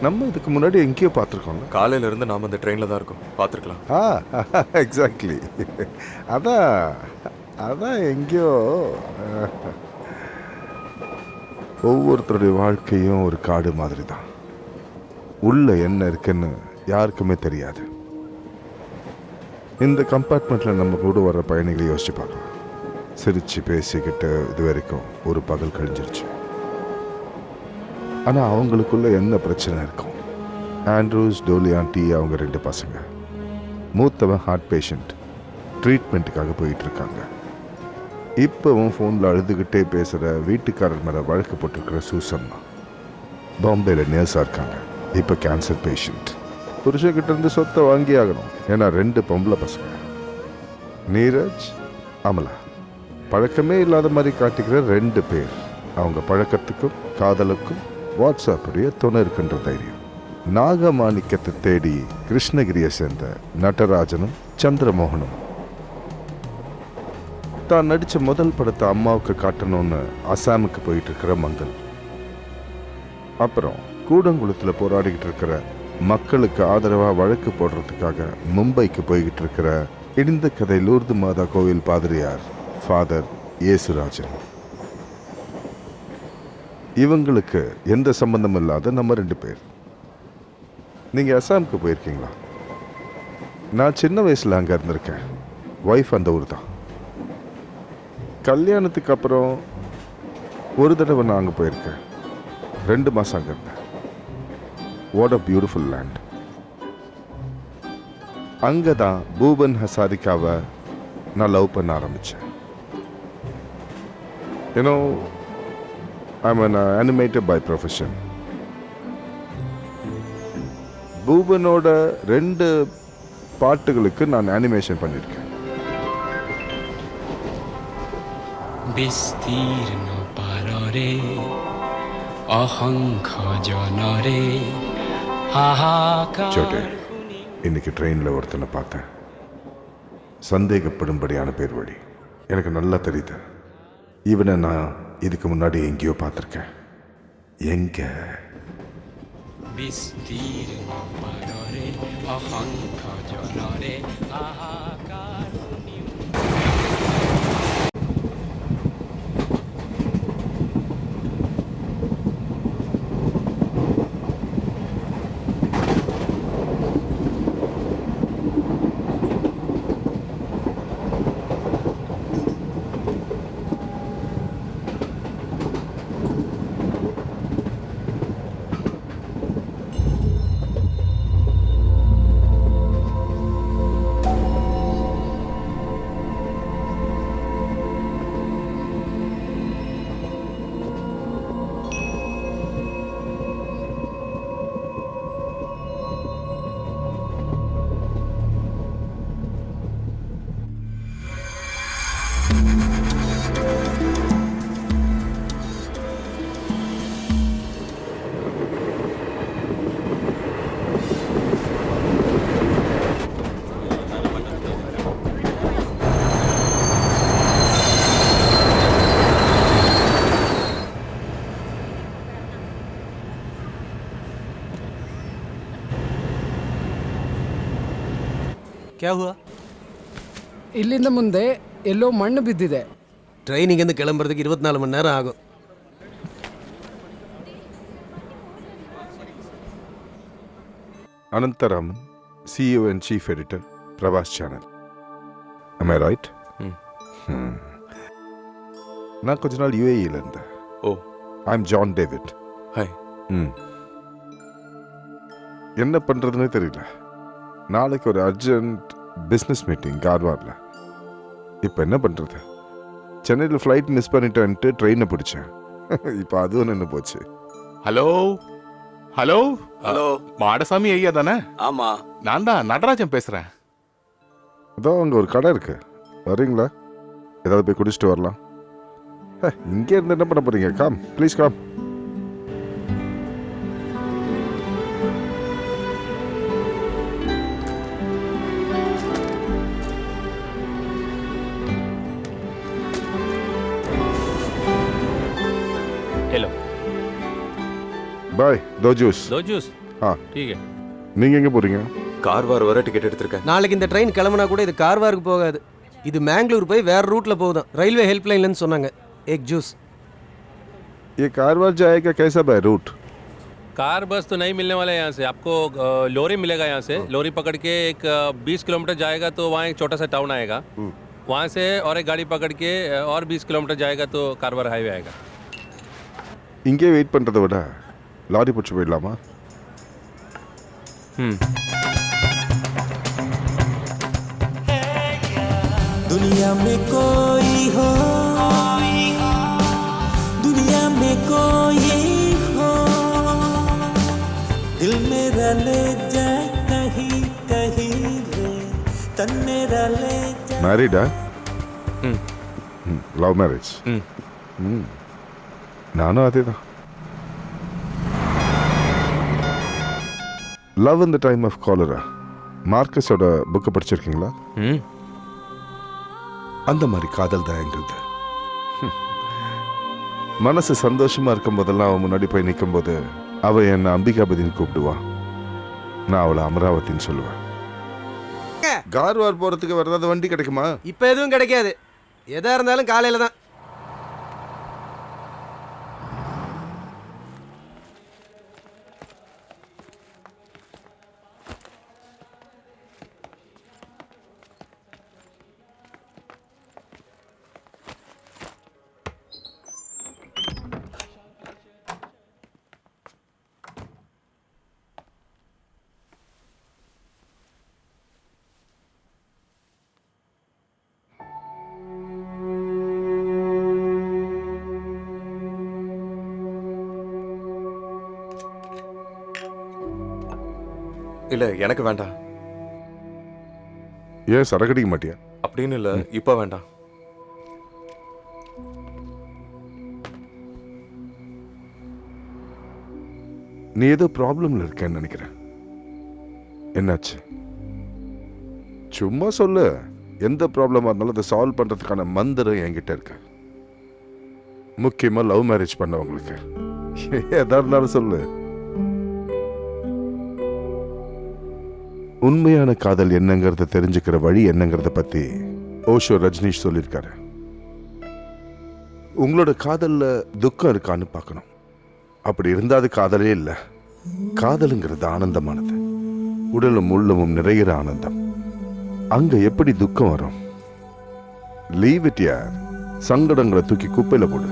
நம்ம இதுக்கு முன்னாடி எங்கேயோ பார்த்துருக்கோம்ல. காலையில இருந்து நாம அந்த ட்ரெயின்ல தான் இருக்கோம். பார்த்துருக்கலாம். எக்ஸாக்ட்லி. அதான் அதான் எங்கேயோ. ஒவ்வொருத்தருடைய வாழ்க்கையும் ஒரு காடு மாதிரி தான். உள்ள என்ன இருக்குன்னு யாருக்குமே தெரியாது. இந்த கம்பார்ட்மெண்ட்டில் நம்ம கூட வர்ற பயணிகளை யோசிச்சு பார்க்கலாம். சிரித்து பேசிக்கிட்டு இது வரைக்கும் ஒரு பகல் கழிஞ்சிருச்சு. ஆனால் அவங்களுக்குள்ள என்ன பிரச்சனை இருக்கும்? ஆண்ட்ரூஸ், டோலி ஆண்டி, அவங்க 2 பசங்க. மூத்தவன் ஹார்ட் பேஷண்ட், ட்ரீட்மெண்ட்டுக்காக போயிட்டுருக்காங்க. இப்போவும் ஃபோனில் அழுதுகிட்டே பேசுகிற வீட்டுக்காரர் மேலே வழக்கு போட்டிருக்கிற சூசன்னா பாம்பேயில் நேர்ஸாக இருக்காங்க. இப்போ கேன்சர் பேஷண்ட். புருஷக்கிட்ட இருந்து சொத்தை வாங்கி ஆகணும். ஏன்னா 2 பொம்பளை பசங்க. நீரஜ், அமலா. பழக்கமே இல்லாத மாதிரி காட்டிக்கிற 2 பேர். அவங்க பழக்கத்துக்கும் காதலுக்கும் வாட்ஸ்அப்புடைய துணை இருக்கின்ற தைரியம். நாகமாணிக்கத்தை தேடி கிருஷ்ணகிரியை சேர்ந்த நடராஜனும் சந்திரமோகனும் தான் நடித்த முதல் படத்தை அம்மாவுக்கு காட்டணும்னு அசாமுக்கு போயிட்டு இருக்கிற மங்கள். அப்புறம் கூடங்குளத்தில் போராடிக்கிட்டு இருக்கிற மக்களுக்கு ஆதரவாக வழக்கு போடுறதுக்காக மும்பைக்கு போய்கிட்டு இருக்கிற இடிந்த கதை லூர்து மாதா கோவில் பாதிரியார் ஃபாதர் ஏசுராஜன். இவங்களுக்கு எந்த சம்பந்தமும் இல்லாத நம்ம 2 பேர். நீங்கள் அசாமுக்கு போயிருக்கீங்களா? நான் சின்ன வயசில் அங்கே இருந்திருக்கேன். ஒய்ஃப் அந்த ஊர் தான். கல்யாணத்துக்கு அப்புறம் ஒரு தடவை நான் அங்கே போயிருக்கேன். 2 மாதம் அங்கே இருந்தேன். What a beautiful land. அங்கே தான் பூபன் ஹசாரிகாவை நான் லவ் பண்ண ஆரம்பித்தேன். You know, I'm an animator by profession. பூபனோட 2 பாட்டுகளுக்கு நான் அனிமேஷன் பண்ணியிருக்கேன். বিস্তীর্ণ পাররে অসংখ্য জনরে হাহাকার. சோட்டே, இன்னைக்கு ட்ரெயினில் ஒருத்தனை பார்த்தேன். சந்தேகப்படும்படியான பேர் வழி. எனக்கு நல்லா தெரியுது. இவனை நான் இதுக்கு முன்னாடி எங்கேயோ பார்த்துருக்கேன். எங்க? বিস্তীর্ণ পাররে অসংখ্য জনরে হাহাকার. क्या हुआ? ಇಲ್ಲಿಂದ ಮುಂದೆ ಎಲ್ಲೋ ಮಣ್ಣು ಬಿದ್ದಿದೆ. ಟ್ರೈನಿಂಗಿಂದ கிளம்புறதுக்கு 24 மணி நேரம் ஆகும். Anantharaman, CEO and Chief Editor, Prabhas channel. Am I right? நான் கொஞ்ச நாள் UAEல இருந்தேன். Oh, I am John David. Hi. என்ன பண்ணுறதுனே தெரியல. நாளைக்கு ஒரு அர்ஜென்ட் பிஸ்னஸ் மீட்டிங் கார்வாரில். இப்போ என்ன பண்ணுறது? சென்னையில் ஃப்ளைட் மிஸ் பண்ணிட்டேன்ட்டு ட்ரெயினை பிடிச்சேன். இப்போ அதுவும் நின்று போச்சு. ஹலோ ஹலோ ஹலோ, மாடசாமி ஐயா தானே? ஆமா, நான் தான் நடராஜன் பேசுறேன். அதோ அங்கே ஒரு கடை இருக்கு, வரீங்களா? ஏதாவது போய் குடிச்சிட்டு வரலாம். இங்கே இருந்து என்ன பண்ண போறீங்க? Come please come. Hello, bye. दो जूस. दो जूस. ஆ ठीक है நீங்கள் எங்கே போகிறீங்க? கார்வார் வர டிக்கெட் எடுத்திருக்கேன். நாளைக்கு இந்த ட்ரெயின் கிளம்புனா கூட இது கார்வாருக்கு போகாது. இது மேங்களூர் போய் வேற ரூட்ல போகுதான். ரயில்வே ஹெல்ப்லைன்லன்னு சொன்னாங்க. एक जूस ये कारवार जाएगा कैसा बाय रूट? कार बस तो नहीं मिलने वाला है यहाँ से आपको लोरी मिलेगा यहाँ से लोरी पकड़ के एक 20 किलोमीटर जाएगा तो वहाँ एक छोटा सा टाउन आएगा वहाँ से और एक गाड़ी पकड़ के और 20 किलोमीटर जाएगा तो कारवार हाईवे आएगा இங்கே வெயிட் பண்ணுறதை விட லாரி பிடிச்சி போயிடலாமா? दुनिया में कोई हो दुनिया में कोई हो दिल मेरा ले जाए कहीं कहीं रे तन मेरा ले जाए மேரீடா? Love marriage? நானும் அதே தான். Love in the time of cholera மார்க்கஸோட புக்கை படிச்சிருக்கீங்களா? அந்த மாதிரி காதல் தான் எங்களுது. மனசு சந்தோஷமா இருக்கும் போதெல்லாம் அவன் முன்னாடி போய் நிற்கும் போது அவ என்னை அம்பிகாபதின்னு கூப்பிடுவான், நான் அவளை அமராவதின்னு சொல்லுவேன். கார்வார் போறதுக்கு வேற ஏதாவது வண்டி கிடைக்குமா? இப்போ எதுவும் கிடைக்காது. எதா இருந்தாலும் காலையில தான். இல்ல எனக்கு வேண்டாம். ஏன் சரக்கடிக்க மாட்டியா? அப்படின்னு இல்ல, இப்ப வேண்டாம். நீ ஏதோ ப்ராப்ளம்ல இருக்கேன்னு நினைக்கிறேன். என்னாச்சு? சும்மா சொல்லு. எந்த ப்ராப்ளமா இருந்தாலும் அதை சால்வ் பண்றதுக்கான மந்திரம் என்கிட்ட இருக்கு. முக்கியமா லவ் மேரேஜ் பண்ணவங்களுக்கு எதா இருந்தாலும் சொல்லு. உண்மையான காதல் என்னங்கிறத தெரிஞ்சுக்கிற வழி என்னங்கிறத பத்தி ஓஷோ ரஜினிஷ் சொல்லியிருக்காரு. உங்களோட காதல்ல துக்கம் இருக்கான்னு பார்க்கணும். அப்படி இருந்தா அது காதலே இல்லை. காதலுங்கிறது ஆனந்தமானது, உடலும் உள்ளமும் நிறைகிற ஆனந்தம். அங்க எப்படி துக்கம் வரும்? லீவ் இட் யார். சங்கடங்களை தூக்கி குப்பையில போடு.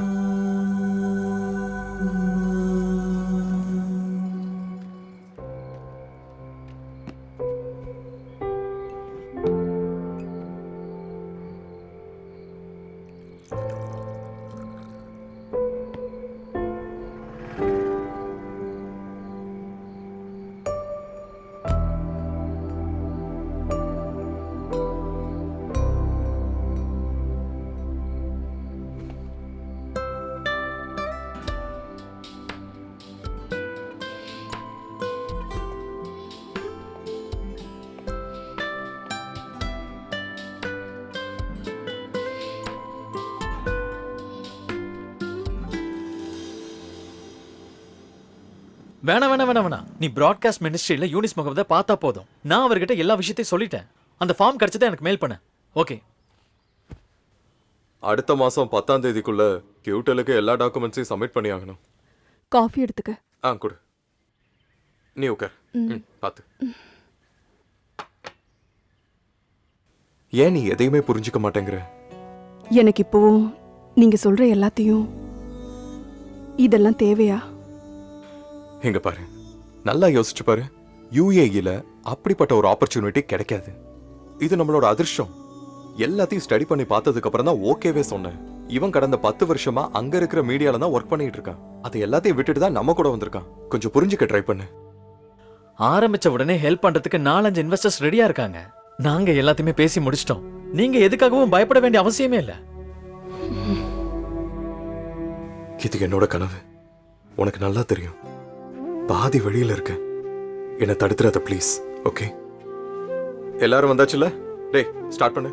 வேணாம் வேணாம் வேணாம் வேணாம். நீ பிராட்காஸ்ட் மினிஸ்ட்ரியில யூனிஸ் முகமதை பார்த்தா போதும். நான் அவர்கிட்ட எல்லா விஷயத்தையும் சொல்லிட்டேன். அந்த ஃபார்ம் கிடைச்சதை எனக்கு மெயில் பண்ண. ஓகே. அடுத்த மாசம் 10ஆம் தேதிக்குள்ள கியூட்டலுக்கு எல்லா டாக்குமெண்ட்ஸையும் சப்மிட் பண்ணி ஆகணும். காஃபி எடுத்துக்க. கொடு. நீ உட்கார். பார்த்து. ஏன் நீ எதையுமே புரிஞ்சுக்க மாட்டேங்கிற? எனக்கு இப்போவும் நீங்க சொல்ற எல்லாத்தையும் இதெல்லாம் தேவையா? இங்க பாரு, நல்லா யோசிச்சு பாரு. யுஏஇல அப்படிப்பட்ட ஒரு ஆப்பர்ச்சுனிட்டி கிடைக்காது. இது நம்மளோட அதிர்ஷ்டம். எல்லாத்தையும் ஸ்டடி பண்ணி பார்த்ததுக்கு அப்புறம் தான் ஓகேவே சொன்னேன். இவன் கடந்த 10 வருஷமா அங்க இருக்கிற மீடியால தான் ஒர்க் பண்ணிட்டு இருக்கான். அது எல்லாத்தையும் விட்டுட்டு தான் நம்ம கூட வந்திருக்கான். கொஞ்சம் புரிஞ்சுக்க ட்ரை பண்ணு. ஆரம்பிச்ச உடனே ஹெல்ப் பண்றதுக்கு 4-5 இன்வெஸ்டர்ஸ் ரெடியா இருக்காங்க. நாங்க எல்லாத்தையுமே பேசி முடிச்சிட்டோம். நீங்க எதுக்காகவும் பயப்பட வேண்டிய அவசியமே இல்ல. இது என்னோட கனவு. உனக்கு நல்லா தெரியும். பாதி வழியில இருக்க. என்ன தடுத்துறாத ப்ளீஸ். ஓகே? எல்லாரும் வந்தாச்சுல்ல? டேய், ஸ்டார்ட் பண்ணு.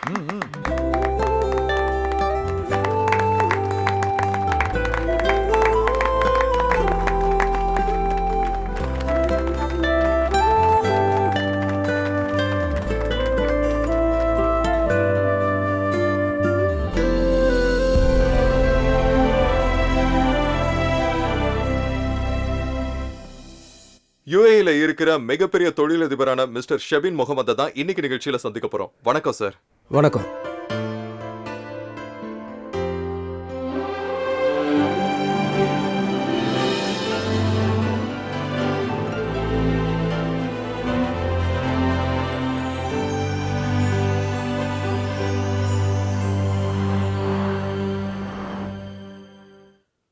யுஏஇல இருக்கிற மிகப்பெரிய தொழிலதிபரான மிஸ்டர் ஷெபின் முகமதை தான் இன்னைக்கு நிகழ்ச்சியில சந்திக்க போறோம். வணக்கம் சார். வணக்கம்.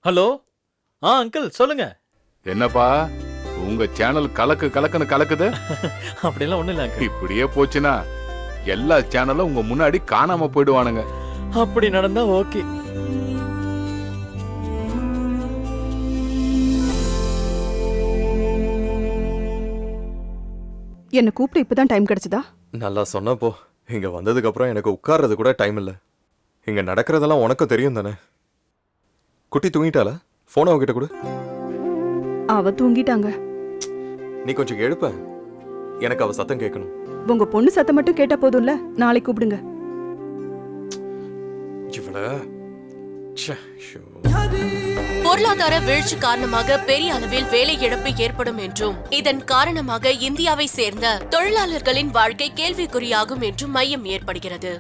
ஹலோ. அங்கிள் சொல்லுங்க. என்னப்பா உங்க சேனல் கலக்குன்னு கலக்குது. அப்படிலாம் ஒண்ணும் இல்ல அங்கிள். இப்படியே போச்சுன்னா எல்லா சேனலும் உங்க முன்னாடி காணாம போயிடுவானுங்க. அப்படி நடந்தா ஓகே. என்ன கூப்பிட்டு இப்பதான் டைம் கிடைச்சதா? நல்லா சொன்னப்போ இங்க வந்ததுக்கு அப்புறம் எனக்கு உட்கார்றது கூட டைம் இல்ல. இங்க நடக்கிறதெல்லாம் உனக்கும் தெரியும் தானே. குட்டி தூங்கிட்டாளா? போனை அவகிட்ட கொடு. அவ தூங்கிட்டாங்க. நீ கொஞ்சம் எழுப்ப, எனக்கு அவ சத்தம் கேட்கணும். உங்க பொண்ணு சத்தம் மட்டும் கேட்டா போதும்ல, நாளைக்கு கூப்பிடுங்க. பொருளாதார வீழ்ச்சி காரணமாக பெரிய அளவில் வேலை இழப்பு ஏற்படும் என்றும் இதன் காரணமாக இந்தியாவை சேர்ந்த தொழிலாளர்களின் வாழ்க்கை கேள்விக்குறியாகும் என்றும் மையம் ஏற்படுகிறது.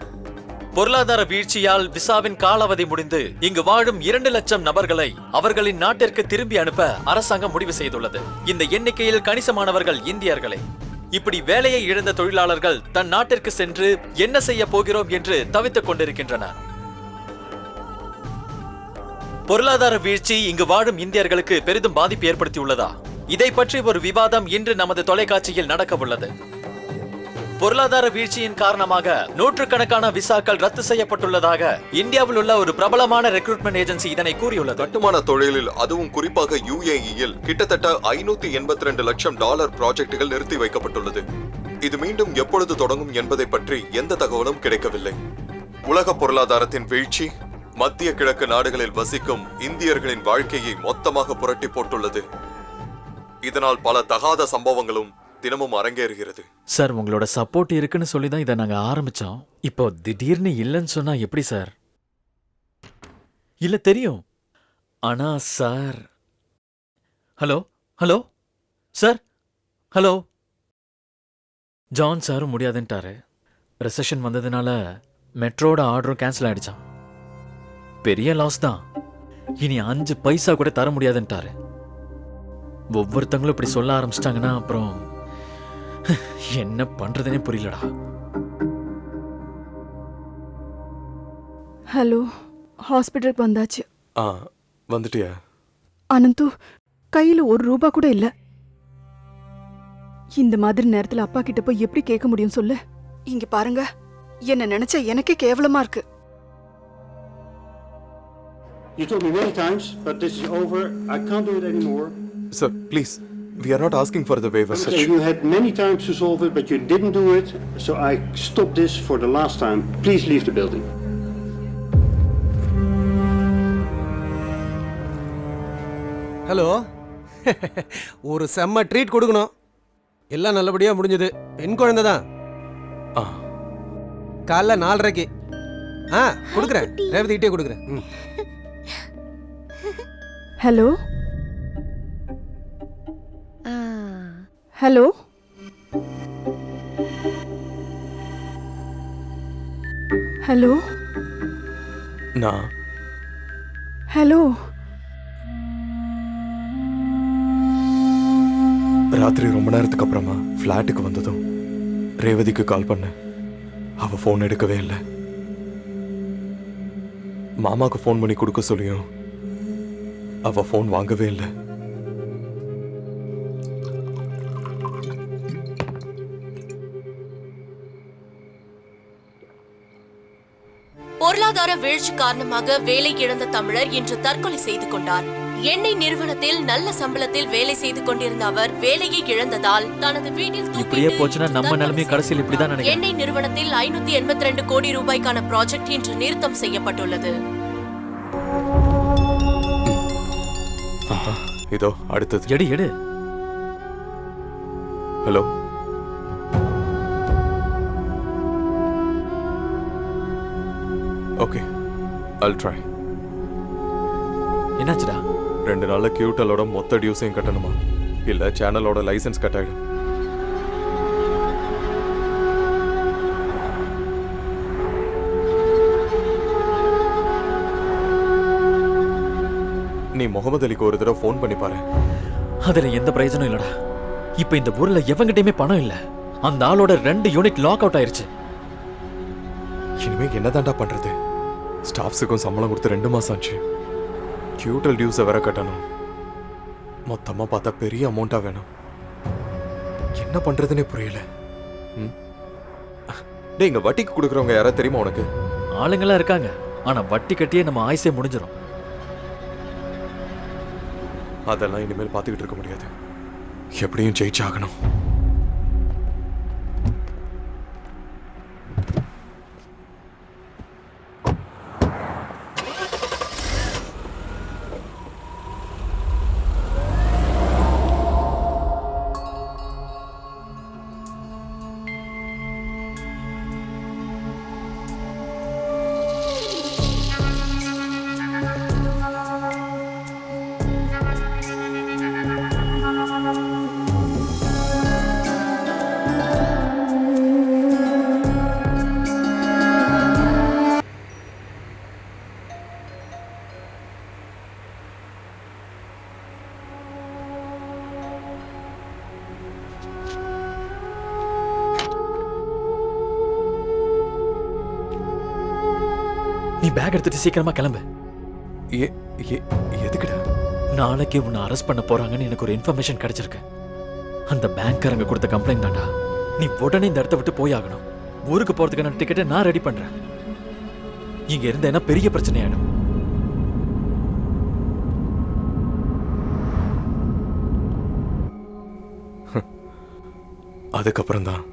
பொருளாதார வீழ்ச்சியால் விசாவின் காலாவதி முடிந்து இங்கு வாழும் 2 லட்சம் நபர்களை அவர்களின் நாட்டிற்கு திரும்பி அனுப்ப அரசாங்கம் முடிவு செய்துள்ளது. இந்த எண்ணிக்கையில் கணிசமானவர்கள் இந்தியர்களே. இப்படி வேலையை இழந்த தொழிலாளர்கள் தன் நாட்டிற்கு சென்று என்ன செய்ய போகிறோம் என்று தவித்துக் கொண்டிருக்கின்றனர். பொருளாதார வீழ்ச்சி இங்கு வாழும் இந்தியர்களுக்கு பெரிதும் பாதிப்பு ஏற்படுத்தியுள்ளதா? இதை பற்றி ஒரு விவாதம் இன்று நமது தொலைக்காட்சியில் நடக்க உள்ளது. பொருளாதார வீழ்ச்சியின் காரணமாக நூற்றுக்கணக்கான விசாக்கள் ரத்து செய்யப்பட்டுள்ளதாக இந்தியாவில் உள்ள ஒரு பிரபலமான ரெக்ரூட்மெண்ட் ஏஜென்சி இதனை கூறியுள்ளது. கட்டுமான தொழிலில், அதுவும் குறிப்பாக யுஏஇயில் கிட்டத்தட்ட $582 லட்சம் ப்ராஜெக்டுகள் நிறுத்தி வைக்கப்பட்டுள்ளது. இது மீண்டும் எப்பொழுது தொடங்கும் என்பதை பற்றி எந்த தகவலும் கிடைக்கவில்லை. உலக பொருளாதாரத்தின் வீழ்ச்சி மத்திய கிழக்கு நாடுகளில் வசிக்கும் இந்தியர்களின் வாழ்க்கையை மொத்தமாக புரட்டி போட்டுள்ளது. இதனால் பல தகாத சம்பவங்களும் தினமும் அரங்கேறுகிறது. சார், உங்களோட சப்போர்ட் இருக்குன்னு சொல்லி தான் இதை நாங்க ஆரம்பிச்சோம். இப்போ திடீர்னு இல்லைன்னு சொன்னா எப்படி சார்? இல்ல தெரியும். ஆனா sir. Hello hello sir. Hello. John சாரும் முடியாதுன்ட்டாரு. ரெசெஷன் வந்ததுனால மெட்ரோட ஆர்டரும் கேன்சல் ஆயிடுச்சான். பெரிய லாஸ் தான். இனி 5 பைசா கூட தர முடியாதுன்ட்டாரு. ஒவ்வொருத்தங்களும் இப்படி சொல்ல ஆரம்பிச்சிட்டாங்கன்னா அப்புறம் என்ன பண்றதுனே புரியலடா. ஹலோ, ஹாஸ்பிட்டலுக்கு வந்தாச்சு. வந்துட்டியா? அனந்து, கையில ₹1 கூட இல்ல. இந்த மாதிரி நேரத்துல அப்பா கிட்ட போய் எப்படி கேட்க முடியும் சொல்லு? இங்க பாருங்க, என்ன நினைச்சா எனக்கே கேவலமா இருக்கு. You told me many times, but this is over. I can't do it anymore. Sir, please. We are not asking for the waiver. Okay, you had many times to solve it, but you didn't do it, so I stopped this for the last time. Please leave the building. Hello. ஒரு செம்ம treat கொடுக்கணும். எல்லாம் நல்லபடியா முடிஞ்சது. பெண் குழந்தை தான். காலைல 4:30க்கு. கொடுக்குறேன். ரேவதிகிட்டே கொடுக்குறேன். ஹலோ ஹலோ ஹலோ நான் ஹலோ. ராத்திரி ரொம்ப நேரத்துக்கு அப்புறமா ஃப்ளாட்டுக்கு வந்ததும் ரேவதிக்கு கால் பண்ணேன். அவ ஃபோன் எடுக்கவே இல்லை. மாமாக்கு ஃபோன் பண்ணி கொடுக்க சொல்லியும் அவ ஃபோன் வாங்கவே இல்லை. பொருளாதார வீழ்ச்சி காரணமாக வேலை இழந்த தமிழர் இன்று தற்கொலை செய்து கொண்டார். எண்ணெய் நிறுவனத்தில் நல்ல சம்பளத்தில் வேலை செய்து கொண்டிருந்த அவர் வேலையை இழந்ததால் தனது வீட்டில் இப்படியே போச்சுன்னா நம்ம நிலைமை கடைசியில் இப்படிதான் நினைக்கிறேன். எண்ணெய் நிறுவனத்தில் 582 கோடி ரூபாய்க்கான ப்ராஜெக்ட் இன்று நிறுத்தம் செய்யப்பட்டுள்ளது. இதோ அடுத்தது. எடு எடு. Hello, okay, I'll try. என்னாச்சுடா? 2 நாள்ல கியூட்டலோட மொத்த டியூஸையும் கட்டணுமா? இல்ல சேனலோட லைசென்ஸ் கட் ஆயிடும். நீ முகமது அலிக்கு ஒரு தடவை ஃபோன் பண்ணி பாரு. அதுல எந்த பிரயோஜனம் இல்லடா. இப்ப இந்த ஊர்ல எவங்கிட்டயுமே பணம் இல்ல. அந்த ஆளோட 2 யூனிட் லாக் அவுட் ஆயிருச்சு. இனிமே என்னதான்டா பண்றது? ஸ்டாஃப்ஸுக்கும் சம்பளம் கொடுத்து 2 மாசம் ஆச்சு. கியூட்டல் டியூஸை வேற கட்டணும். மொத்தமா பார்த்தா பெரிய அமௌண்டா வேணும். என்ன பண்றதுன்னே புரியல. டேய், இங்க வட்டிக்கு கொடுக்குறவங்க யாரா தெரியுமா உனக்கு? ஆளுங்கெல்லாம் இருக்காங்க. ஆனா வட்டி கட்டியே நம்ம ஆயுசே முடிஞ்சிடும். அதெல்லாம் இனிமேல் பார்த்துக்கிட்டு இருக்க முடியாது. எப்படியும் ஜெயிச்சாகணும். நீ பேக் எடுத்துட்டு சீக்கிரமா கிளம்பு. எதுக்குடா? நாளைக்கு உன்னை அரெஸ்ட் பண்ண போறாங்கன்னு எனக்கு ஒரு இன்ஃபர்மேஷன் கிடைச்சிருக்கு. அந்த பேங்க்காரங்க கொடுத்த கம்ப்ளைண்ட் தான்டா. நீ உடனே இந்த இடத்த விட்டு போய் ஆகணும். ஊருக்கு போறதுக்கான டிக்கெட்டை நான் ரெடி பண்றேன். இங்க இருந்தேன்னா பெரிய பிரச்சனை ஆயிடும். அதுக்கப்புறம் தான்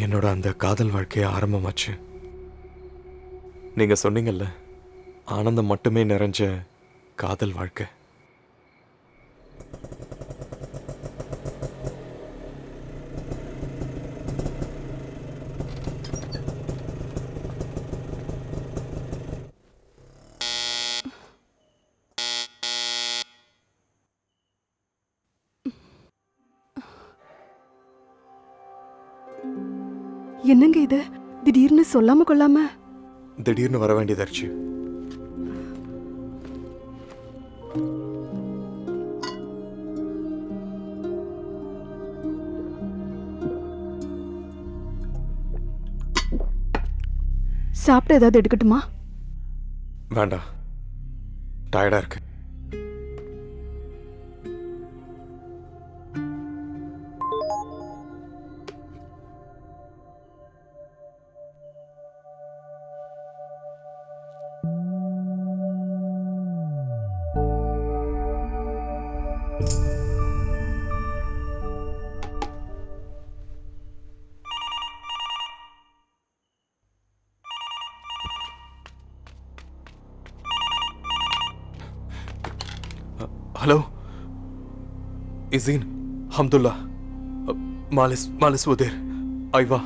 என்னோட அந்த காதல் வாழ்க்கைய ஆரம்பமாச்சு. நீங்க சொன்னீங்கல்ல, ஆனந்தம் மட்டுமே நிறைஞ்ச காதல் வாழ்க்கை. என்னங்க இது திடீர்னு சொல்லாம கொள்ளாம? திடீர்னு வர வேண்டியதாச்சு. சாப்பிட்டு ஏதாவது எடுக்கட்டுமா? வேண்டாம், டயர்டா இருக்கு. हेलो इज़ीन हमदुल्ला मालिस वदेर आइवा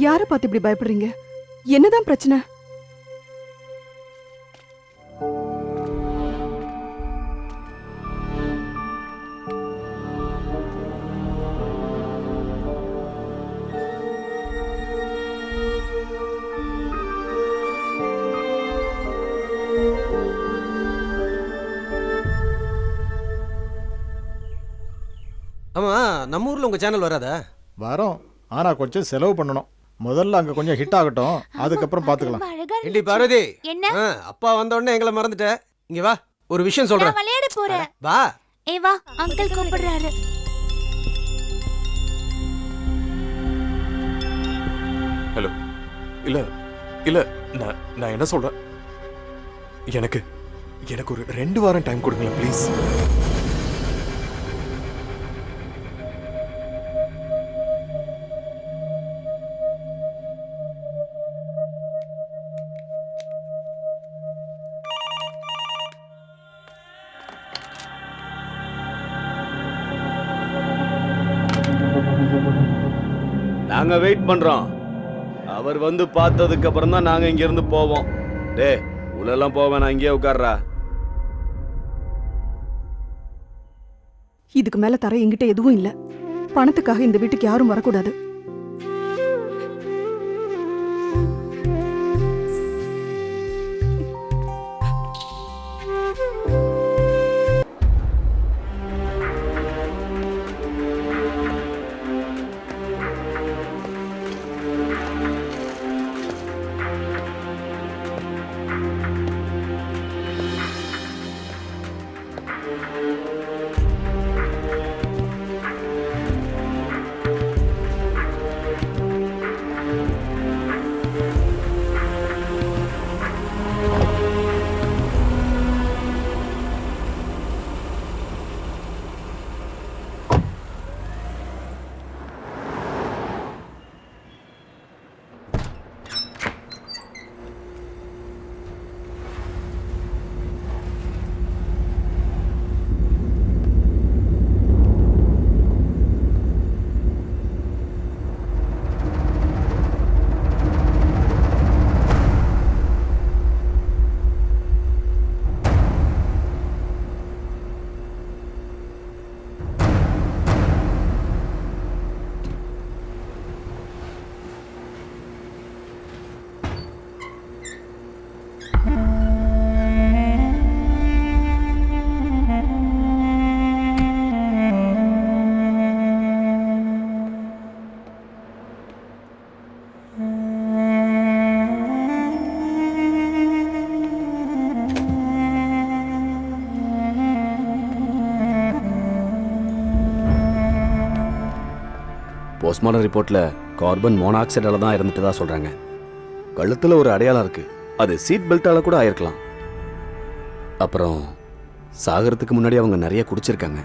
யாரை பார்த்து இப்படி பயப்படுறீங்க? என்னதான் பிரச்சனை? ஆமா, நம்ம ஊர்ல உங்க சேனல் வராதா? வரோம், ஆனா கொஞ்சம் செலவு பண்ணணும். முதல்ல அங்க கொஞ்சம் ஹிட் ஆகட்டும், அதுக்கப்புறம் பாத்துக்கலாம். ஏண்டி பார்வதி, என்ன? அப்பா வந்த உடனே எங்களை மறந்துட்ட. இங்க வா, ஒரு விஷயம் சொல்றேன். விளையாட போறேன். வா. வா, அங்கிள் கூப்பிடுறாரு. ஹலோ, இல்ல இல்ல, நான் என்ன சொல்றேன், எனக்கு எனக்கு ஒரு 2 வாரம் டைம் கொடுங்களேன் ப்ளீஸ். நாங்க வெயிட் பண்றோம். அவர் வந்து பார்த்ததுக்கு அப்புறம் தான் நாங்க இங்க இருந்து போவோம். டே உள்ளெல்லாம் போவேன், நான் இங்கேயே உட்கார்றா. இதுக்கு மேல தர என்கிட்ட எதுவும் இல்ல. பணத்துக்காக இந்த வீட்டுக்கு யாரும் வரக்கூடாது. போஸ்ட்மார்டம் ரிப்போர்ட்ல கார்பன் மோனாக்சைடால தான் இறந்துட்டதா சொல்றாங்க. கழுத்துல ஒரு அடையாளம் இருக்கு. அது சீட் பெல்ட்டால கூட ஆயிருக்கலாம். அப்புறம் சாகறதுக்கு முன்னாடி அவங்க நிறைய குடிச்சிருக்காங்க.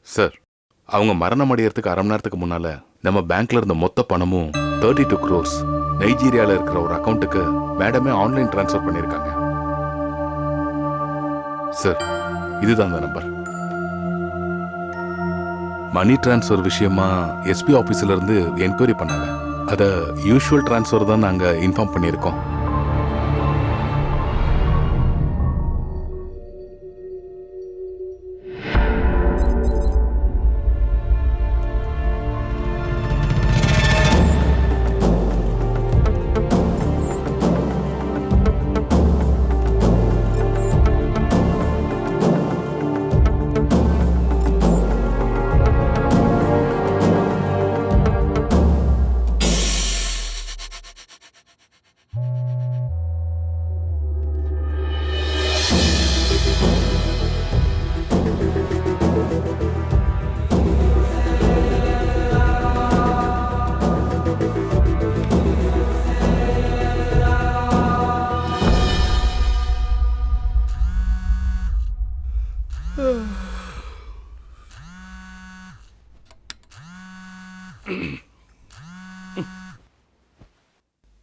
சார், அவங்க மரணம் அடையறதுக்கு 1/2 மணி நேரத்துக்கு முன்னால நம்ம பேங்க்ல இருந்த மொத்த பணமும் 32 crores நைஜீரியால இருக்கிற ஒரு அக்கௌண்ட்டுக்கு மேடமே ஆன்லைன் டிரான்ஸ்ஃபர் பண்ணிருக்காங்க. சார், இதுதான் அந்த நம்பர். மணி டிரான்ஸ்ஃபர் விஷயமா எஸ்பி ஆபீஸ்ல இருந்து என்கொயரி பண்ணாங்க. அத யூஷுவல் டிரான்ஸ்ஃபர் தான் நாங்க இன்ஃபார்ம் பண்ணியிருக்கோம்.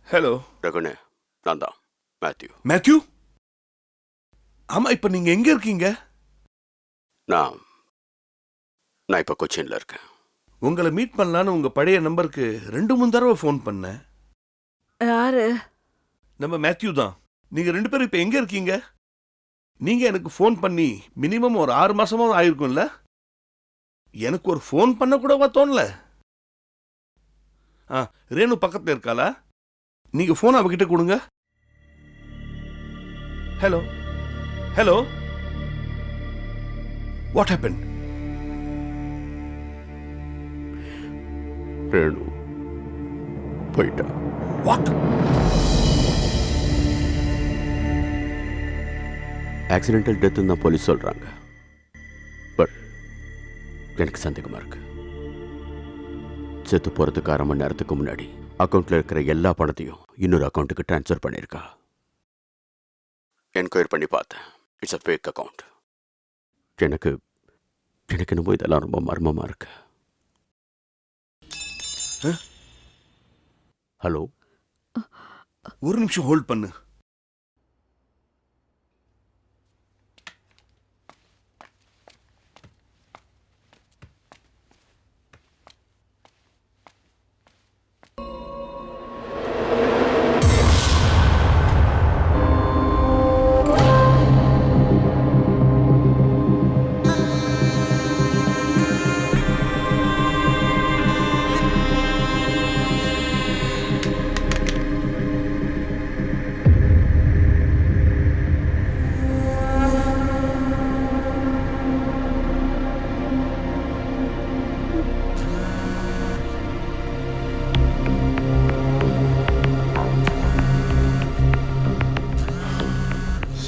ஹலோ ரகுனே, நான் தான் மேத்யூ. மேத்யூ, ஆமா, இப்ப நீங்க எங்க இருக்கீங்க? நான் இப்ப கொச்சின்ல இருக்கேன். உங்களை மீட் பண்ணலான்னு உங்க பழைய நம்பருக்கு 2-3 தடவை ஃபோன் பண்ணேன். யாரு? நம்ம மேத்யூ தான். நீங்க 2 பேரும் இப்ப எங்க இருக்கீங்க? நீங்க எனக்கு ஃபோன் பண்ணி மினிமம் ஒரு 6 மாசமாவது ஆயிருக்கும்ல? எனக்கு ஒரு ஃபோன் பண்ண கூடவா தோணல? ரேணு பக்கத்துல இருக்காளா? நீங்க ஃபோன் அவகிட்ட கொடுங்க. Hello hello, what happen? Renu போயிட்டா. வாட்? ஆக்சிடென்டல் டெத்துன்னு தான் போலீஸ் சொல்றாங்க. பட் எனக்கு சந்தேகமா இருக்கு. செத்து போறதுக்கு 1/2 மணி நேரத்துக்கு முன்னாடி அக்கௌண்ட்ல இருக்கிற எல்லா பணத்தையும் இன்னொரு அக்கௌண்ட்டுக்கு ட்ரான்ஸ்ஃபர் பண்ணியிருக்கா. என்கொயரி பண்ணி பார்த்தேன். It's a fake account. எனக்கு என்னமோ இதெல்லாம் ரொம்ப மர்மமா இருக்கு. ஹலோ, ஒரு நிமிஷம் ஹோல்ட் பண்ணு.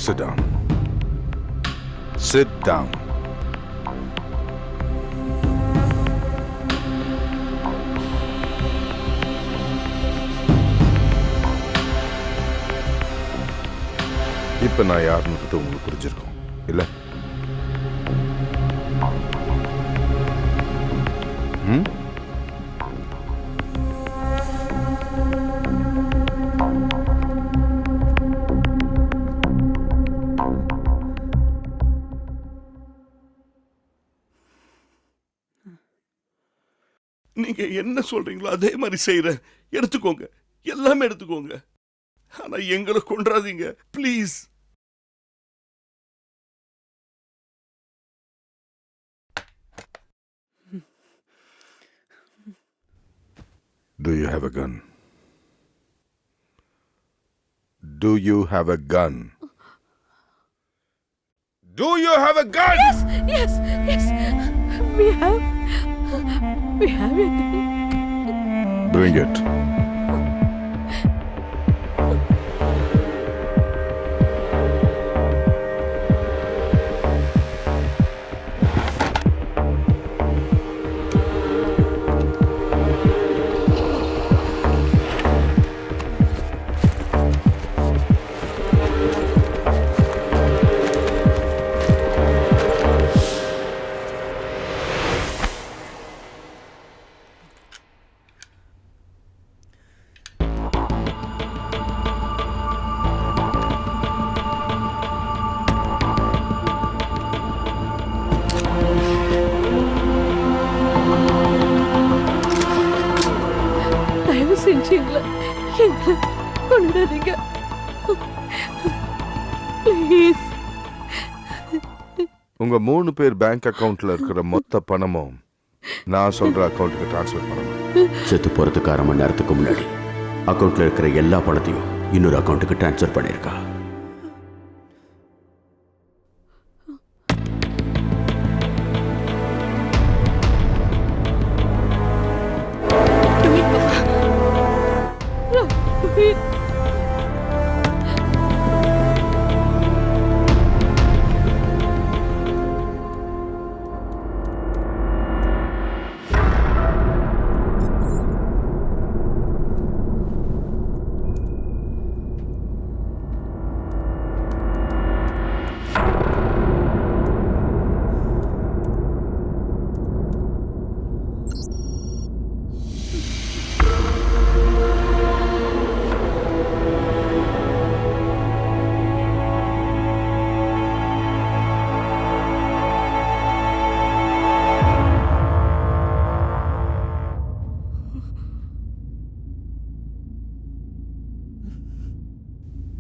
Sit down. Sit down. இப்ப நான் யாருன்னு உங்களுக்கு புரிஞ்சிருக்கும் இல்ல? நீங்க என்ன சொல்றீங்களோ அதே மாதிரி செய்யறேன். எடுத்துக்கோங்க, எல்லாமே எடுத்துக்கோங்க. ஆனா எங்களை கொன்றாதீங்க please. Do you have a gun? Do you have a gun? Do you have a gun? Yes. We have a gun. Bring it. கொண்டாதீங்க ப்ளீஸ். உங்க 3 பேர் பேங்க் அக்கவுண்ட்ல இருக்கிற மொத்த பணமும் நான் சொல்ற அக்கவுண்ட்டுக்கு ட்ரான்ஸ்ஃபர் பண்ணணும். செத்து போறதுக்கு 1/2 மணி நேரத்துக்கு முன்னாடி அக்கவுண்ட்ல இருக்கிற எல்லா பணத்தையும் இன்னொரு அக்கவுண்ட்டுக்கு ட்ரான்ஸ்ஃபர் பண்ணியிருக்கா.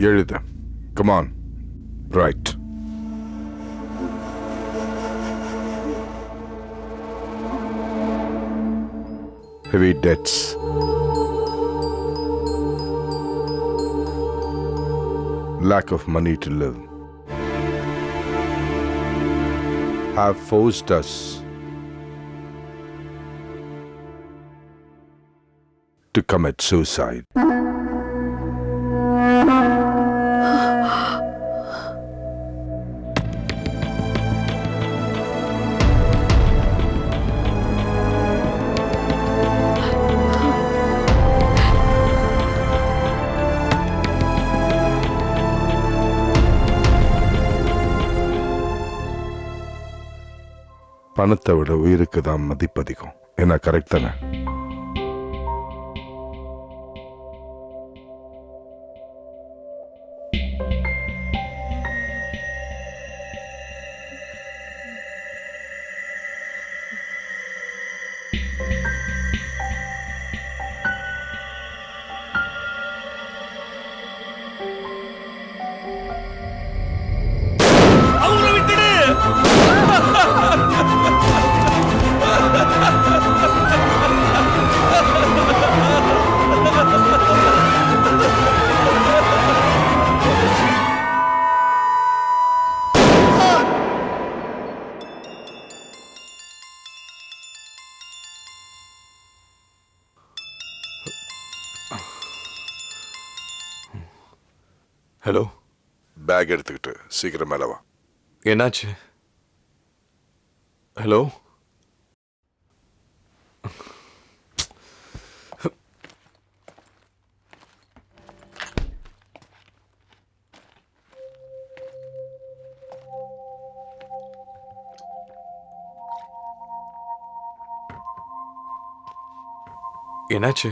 எழுத. Come on, right. Heavy debts. Lack of money to live have forced us to commit suicide. பணத்தை விட உயிருக்கு தான் மதிப்பதிகம். என்ன கரெக்ட் தானே? ஹலோ, பேக் எடுத்துக்கிட்டு சீக்கிரம் மேலே வா. என்னாச்சு? ஹலோ, என்னாச்சு?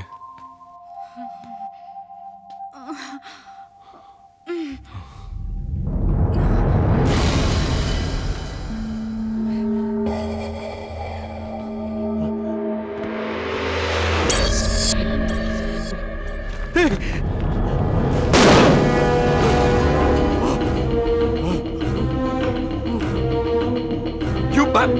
You bad.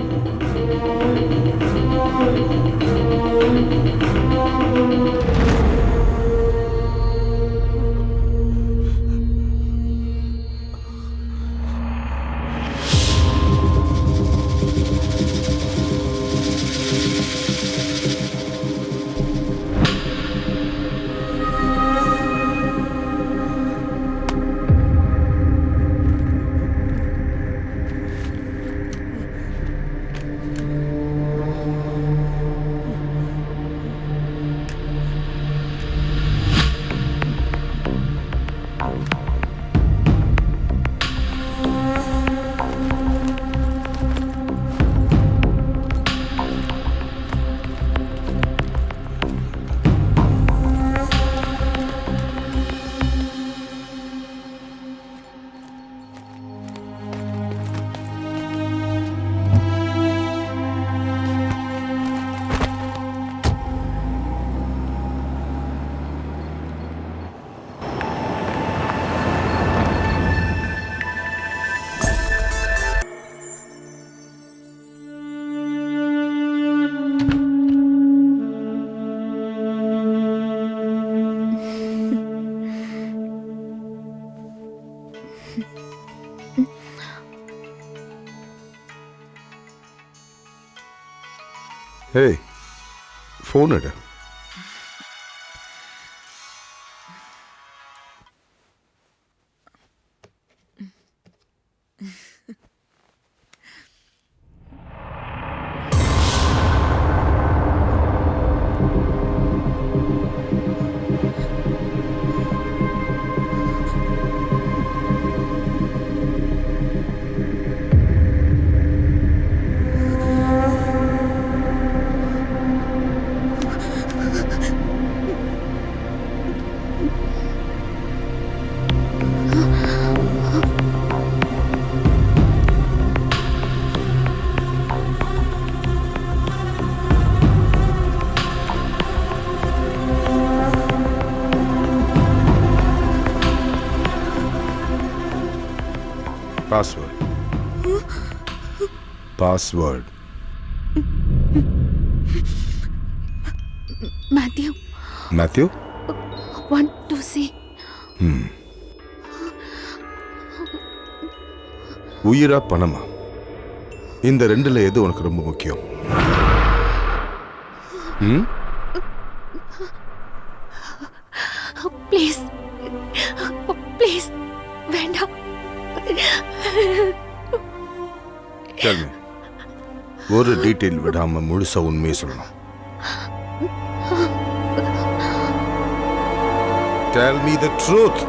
ஏய், ஃபோன் எடு. Password. Password. Matthew Matthew. want to see. உயிரா பணமா? இந்த ரெண்டுல எது உனக்கு ரொம்ப முக்கியம்? ப்ளீஸ் ப்ளீஸ் வேண்டாம். Tell me. ஒரு டீட்டெயில் விடாம முழுசா உண்மையை சொல்லணும். Tell me the truth.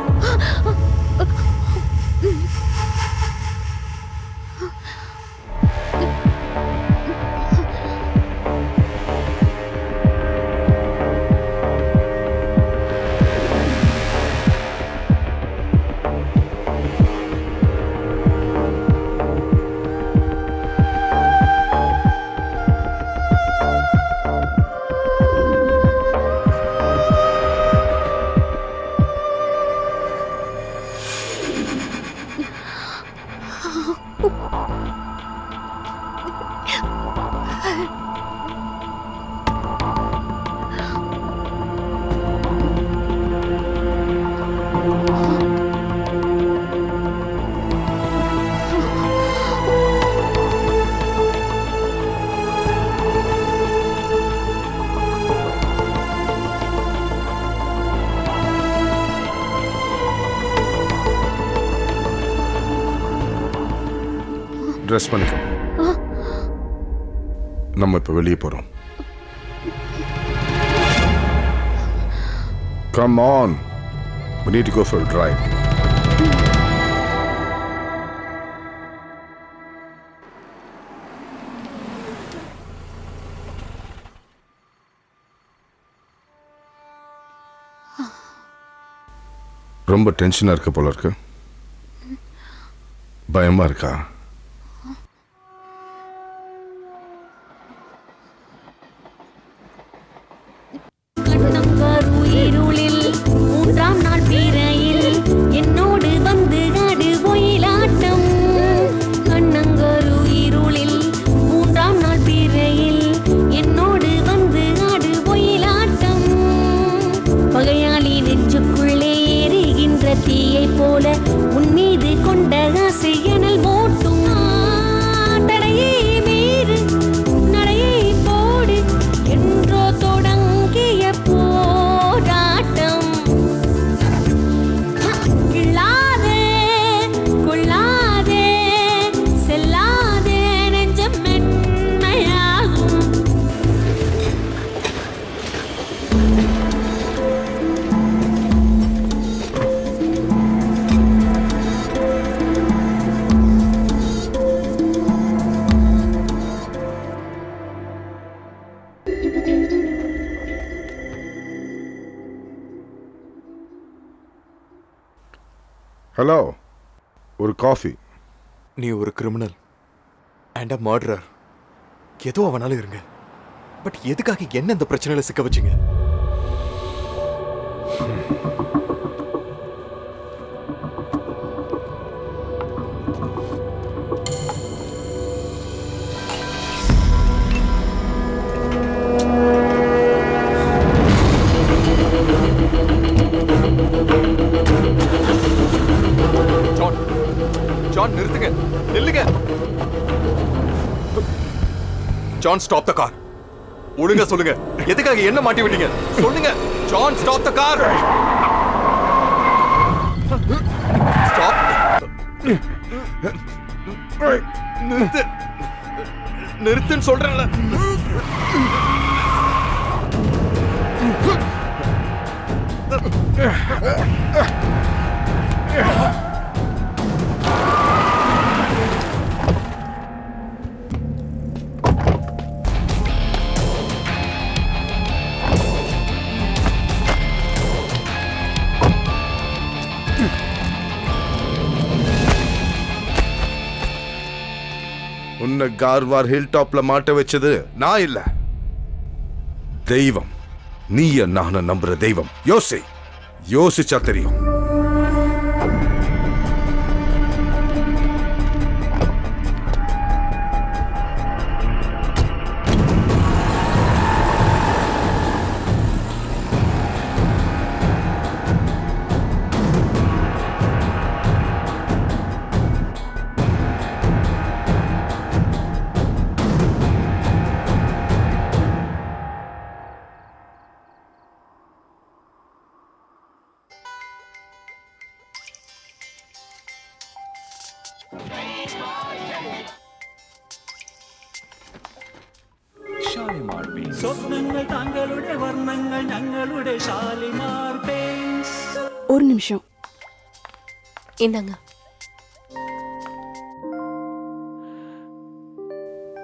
Dress பண்ணிக்கோ. நம்ம இப்ப வெளியே போறோம். Come on. We need to go for a drive. ரொம்ப டென்ஷனா இருக்க போல இருக்கு. பயமா இருக்கா? மூன்றாம் நாள் பீரையில் என்னோடு வந்து ஆடு ஒயிலாட்டம். கண்ணங்கரு இருளில் மூன்றாம் நாள் பீரையில் என்னோடு வந்து ஆடு ஒயிலாட்டம். பகையாளி நெஞ்சுக்குள்ளே எரிகின்ற தீயை போல உன் மீது கொண்ட ஆசை எனல் ஓட்டும். தடையை மீறு நடையை போடு என்றோ தொடங்கிய போராட்டம். கிள்ளாதே கொள்ளாதே செல்லாதே நெஞ்சம் மென்மையாகும். ஹலோ, ஒரு காஃபி. நீ ஒரு கிரிமினல் அண்ட் அ மர்டரர். ஏதோ அவனால இருங்க. பட் எதுக்காக என்ன இந்த பிரச்சனையில சிக்க வச்சீங்க? ஜான் நிறுத்துங்க, நில்லுங்க. John stop the car. ஒழுங்கா சொல்லுங்க, எதுக்காக என்ன மாட்டி விட்டீங்க? சொல்லுங்க. John stop the car. Stop. நிறுத்து, நிறுத்துன்னு சொல்றேன்ல. உன்னை கார்வார் ஹில் டாப்ல மாட்ட வச்சது நான் இல்ல, தெய்வம். நீய நான நம்புற தெய்வம். யோசிச்சா தெரியும். സ്വപ്നങ്ങൾ താങ്കളുടെ വർണ്ണങ്ങൾ ഞങ്ങളുടെ ഷാലിമാർ പെയിന്റ്സ്. ஒரு நிமிஷம். இந்தாங்க.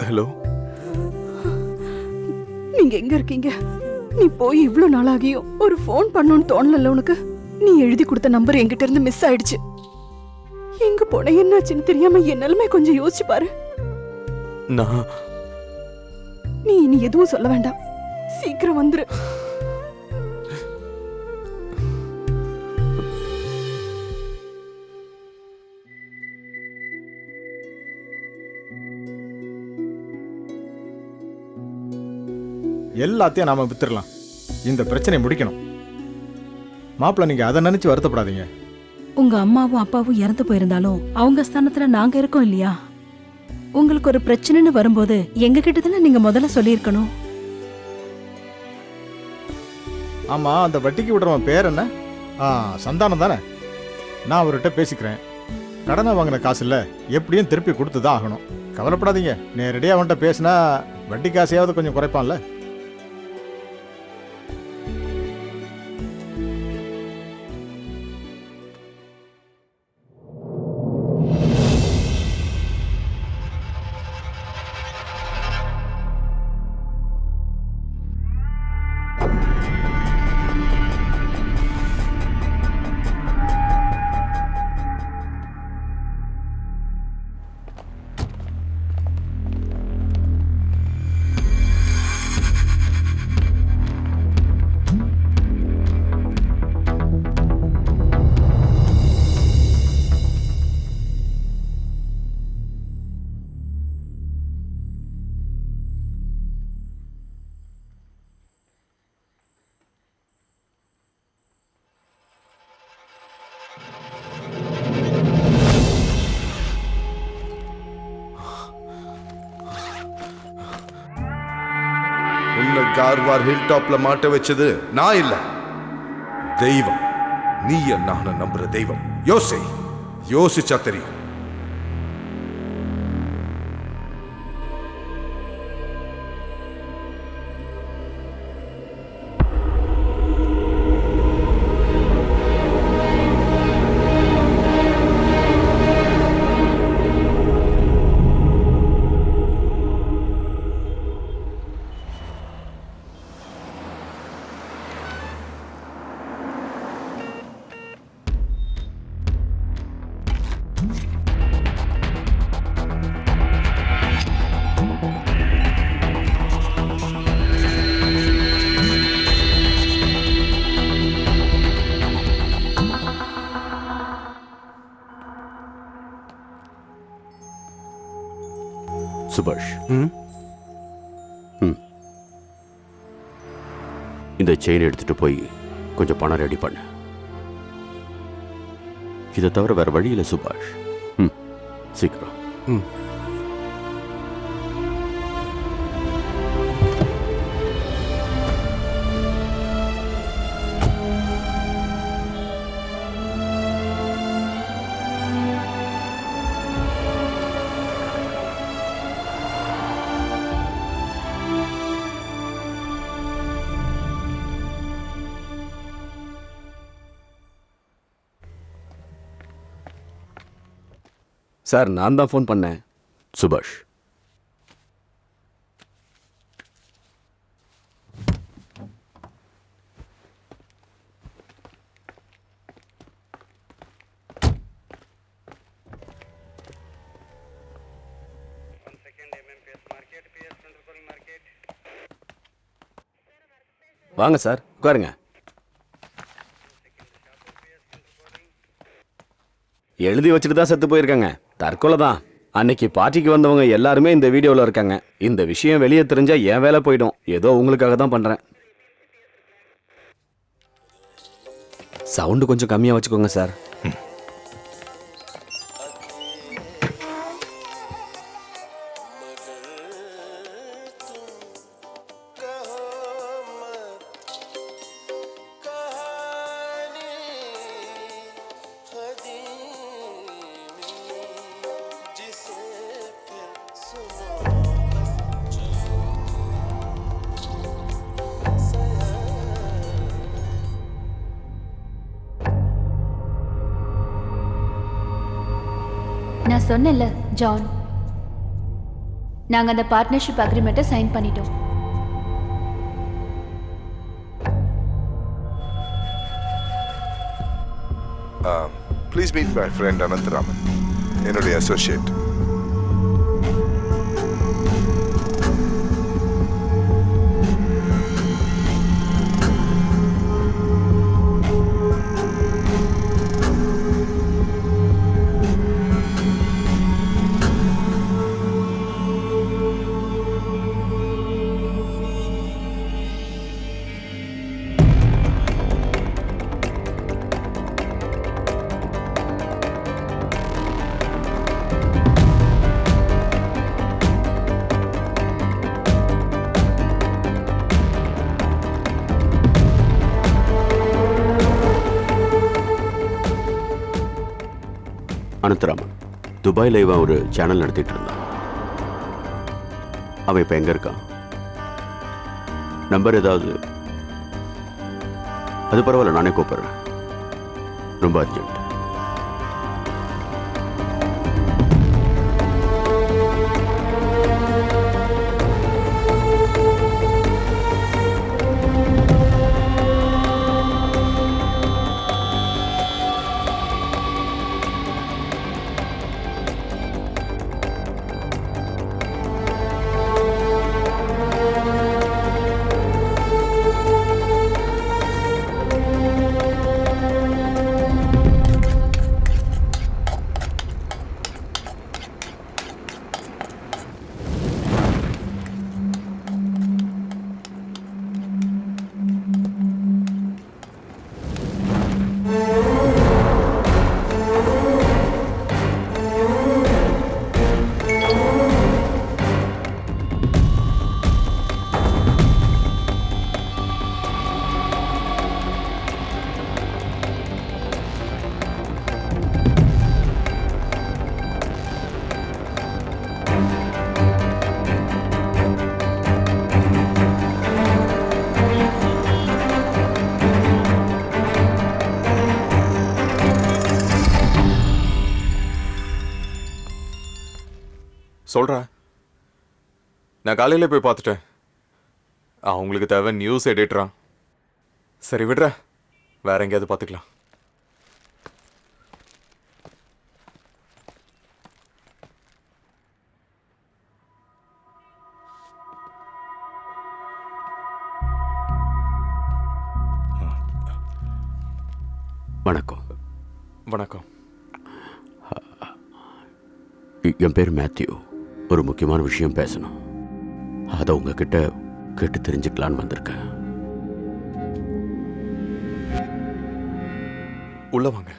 ஹலோ, நீங்க எங்க இருக்கீங்க? நீ போய் இவ்ளோ நாளாகியும் ஒரு ஃபோன் பண்ணணும்னு தோணல உனக்கு? நீ எழுதி கொடுத்த நம்பர் என்கிட்ட இருந்து மிஸ் ஆயிடுச்சு. எங்க போன, என்னாச்சுன்னு தெரியாம என் நிலைமை கொஞ்சம் யோசிச்சு பாரு. நான் நீ இனி எதுவும் சொல்ல வேண்டாம், சீக்கிரம் வந்துரு. எல்லாத்தையும் நாம வித்துடலாம். இந்த பிரச்சனையை முடிக்கணும். மாப்பிள்ள, நீங்க அதை நினைச்சு வருத்தப்படாதீங்க. உங்க அம்மாவும் அப்பாவும் இறந்து போயிருந்தாலும் அவங்க ஸ்தானத்துல நாங்க இருக்கோம் இல்லையா? உங்களுக்கு ஒரு பிரச்சனைன்னு வரும்போது எங்க கிட்ட தானே நீங்க முதல்ல சொல்லியிருக்கணும். ஆமா, அந்த வட்டிக்கு விடுறவன் பேர் என்ன? சந்தானம் தானே? நான் அவர்கிட்ட பேசிக்கிறேன். கடனை வாங்கின காசு இல்லை, எப்படியும் திருப்பி கொடுத்து தான் ஆகணும். கவலைப்படாதீங்க, நேரடியாக அவன்கிட்ட பேசினா வட்டி காசையாவது கொஞ்சம் குறைப்பான்ல. உன்னை கார்வார் ஹில் டாப்ல மாட்ட வச்சது நான் இல்ல, தெய்வம். நீ நான நம்புற தெய்வம். யோசிச்சா தெரியும். சுபாஷ், இந்த செயின் எடுத்துட்டு போய் கொஞ்சம் பணம் ரெடி பண்ண. இதை தவிர வேற வழி இல்லை சுபாஷ். சீக்கிரம். சார், நான் தான் ஃபோன் பண்ணேன். சுபாஷ், வாங்க சார், உட்காருங்க. எழுதி வச்சுட்டு தான் செத்து போயிருக்காங்க. தற்கொலை தான். அன்னைக்கு பார்ட்டிக்கு வந்தவங்க எல்லாருமே இந்த வீடியோவில் இருக்காங்க. இந்த விஷயம் வெளியே தெரிஞ்சா என் வேலை போயிடும். ஏதோ உங்களுக்காக தான் பண்றேன். சவுண்டு கொஞ்சம் கம்மியாக வச்சுக்கோங்க சார். நான் சொன்னேன்ல ஜான், நாங்க அந்த பார்ட்னர்ஷிப் அக்ரிமெண்ட்டை சைன் பண்ணிட்டோம். Please meet my friend Anantharaman, என்னுடைய அசோசியேட். அனந்தராமன் துபாயில் இவன் ஒரு சேனல் நடத்திட்டு இருந்தான். அவன் இப்போ எங்கே இருக்கான்? நம்பர் ஏதாவது? அது பரவாயில்ல, நானே கூப்பிட்றேன். ரொம்ப அர்ஜென்ட். சொல்கிறேன், நான் காலையில் போய் பார்த்துட்டேன். அவங்களுக்கு தேவை நியூஸ் எடிட்டரா. சரி விடுற, வேற எங்கேயாவது பார்த்துக்கலாம். வணக்கம். வணக்கம். என் பேர் மேத்யூ. ஒரு முக்கியமான விஷயம் பேசணும். அதை உங்ககிட்ட கேட்டு தெரிஞ்சுக்கலான்னு வந்திருக்கேன். உள்ள வாங்க,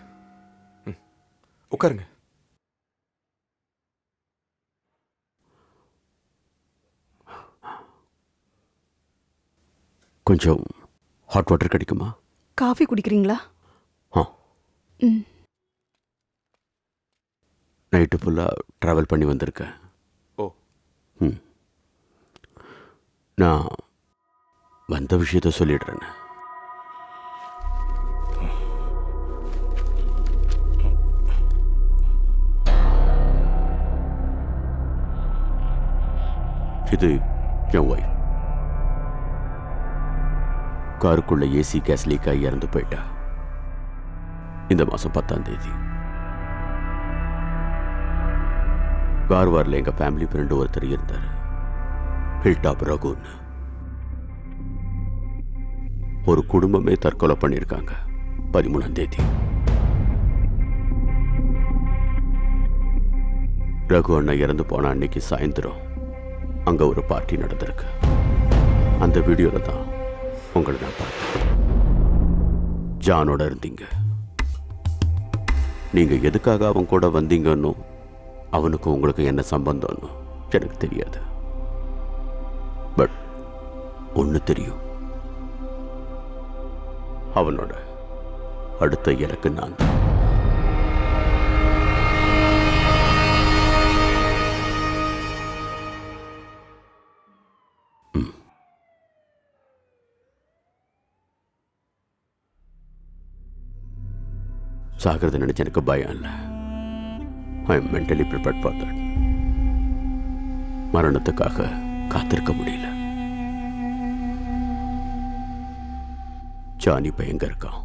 உட்காருங்க. கொஞ்சம் ஹாட் வாட்டர் கிடைக்குமா? காஃபி குடிக்கிறீங்களா? ம். நைட்டு ஃபுல்லாக ட்ராவல் பண்ணி வந்திருக்கேன். ஓ. ம். நான் வந்த விஷயத்த சொல்லிடுறேன். இது என் ஒய்ஃப். காருக்குள்ள ஏசி கேஸ் லீக் ஆகி இறந்து போயிட்டா. இந்த மாதம் 10ஆம் தேதி. கார்வாரில் எங்கள் ஃபேமிலி ஃப்ரெண்டு ஒருத்தர் இருந்தார், ஹில்டாப் ரகுன்னு. ஒரு குடும்பமே தற்கொலை பண்ணியிருக்காங்க 13ஆம் தேதி. ரகு அண்ணா இறந்து போன அன்னைக்கு சாயந்தரம் அங்கே ஒரு பார்ட்டி நடந்திருக்கு. அந்த வீடியோவில் தான் உங்களை நான் பார்த்தேன். ஜானோட இருந்தீங்க. நீங்கள் எதுக்காக அவன் கூட வந்தீங்கன்னு, அவனுக்கு உங்களுக்கு என்ன சம்பந்தம்னு எனக்கு தெரியாது. பட் ஒன்று தெரியும், அவனோட அடுத்த இலக்கு நான் தான். சாகிறது நினைச்சு எனக்கு பயம் இல்லை. I am mentally prepared for that. மரணத்துக்காக காத்திருக்க முடியல. ஜானி இப்போ எங்க இருக்கான்?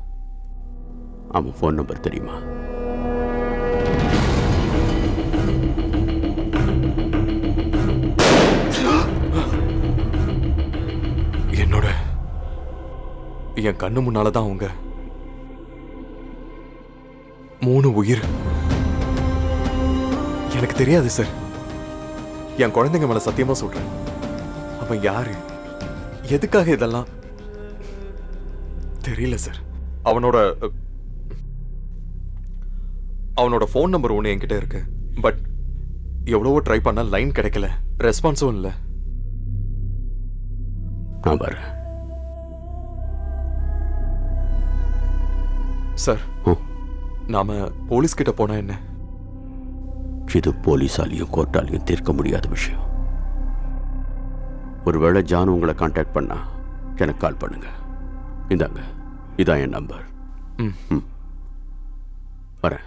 அவன் ஃபோன் நம்பர் தெரியுமா? என்னோட என் கண்ணு முன்னாலதான் அவங்க 3 உயிர். எனக்கு தெரியாது சார். என் குழந்தைங்க மேல சத்தியமா சொல்றேன். அவன் யாரு, எதுக்காக இதெல்லாம் தெரியல சார். அவனோட ஃபோன் நம்பர் ஒன்று என்கிட்ட இருக்கு. பட் எவ்வளவோ ட்ரை பண்ணா லைன் கிடைக்கல, ரெஸ்பான்ஸும் இல்லை. சார், நாம போலீஸ் கிட்ட போனா என்ன? இது போலீஸாலையும் கோர்ட்டாலையும் தீர்க்க முடியாத விஷயம். ஒருவேளை ஜான் உங்களை கான்டாக்ட் பண்ணா எனக்கு கால் பண்ணுங்க. இந்தாங்க, இதான் என் நம்பர். வரேன்.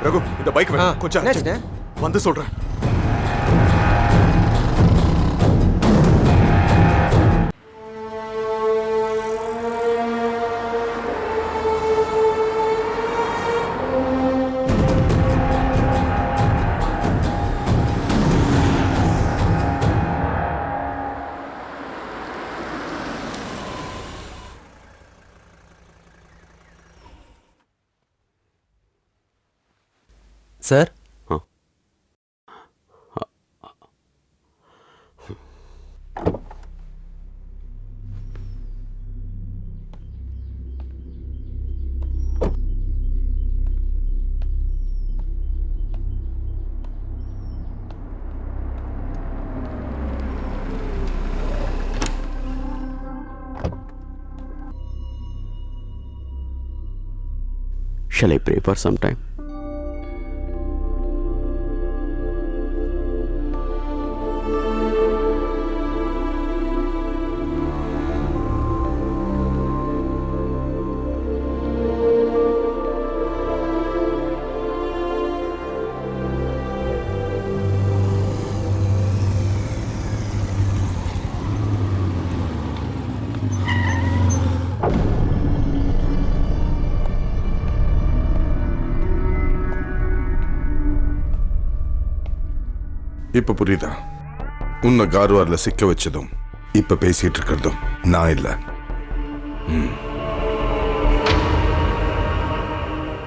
ரகு, இந்த பைக் வேணும். கொஞ்சம் வந்து சொல்றேன். Sir, Shall I pray for some time? இப்ப புரியுதா? உன்னை கார்வார்ல சிக்க வச்சதும் இப்ப பேசிட்டு இருக்கிறதும் நான் இல்ல.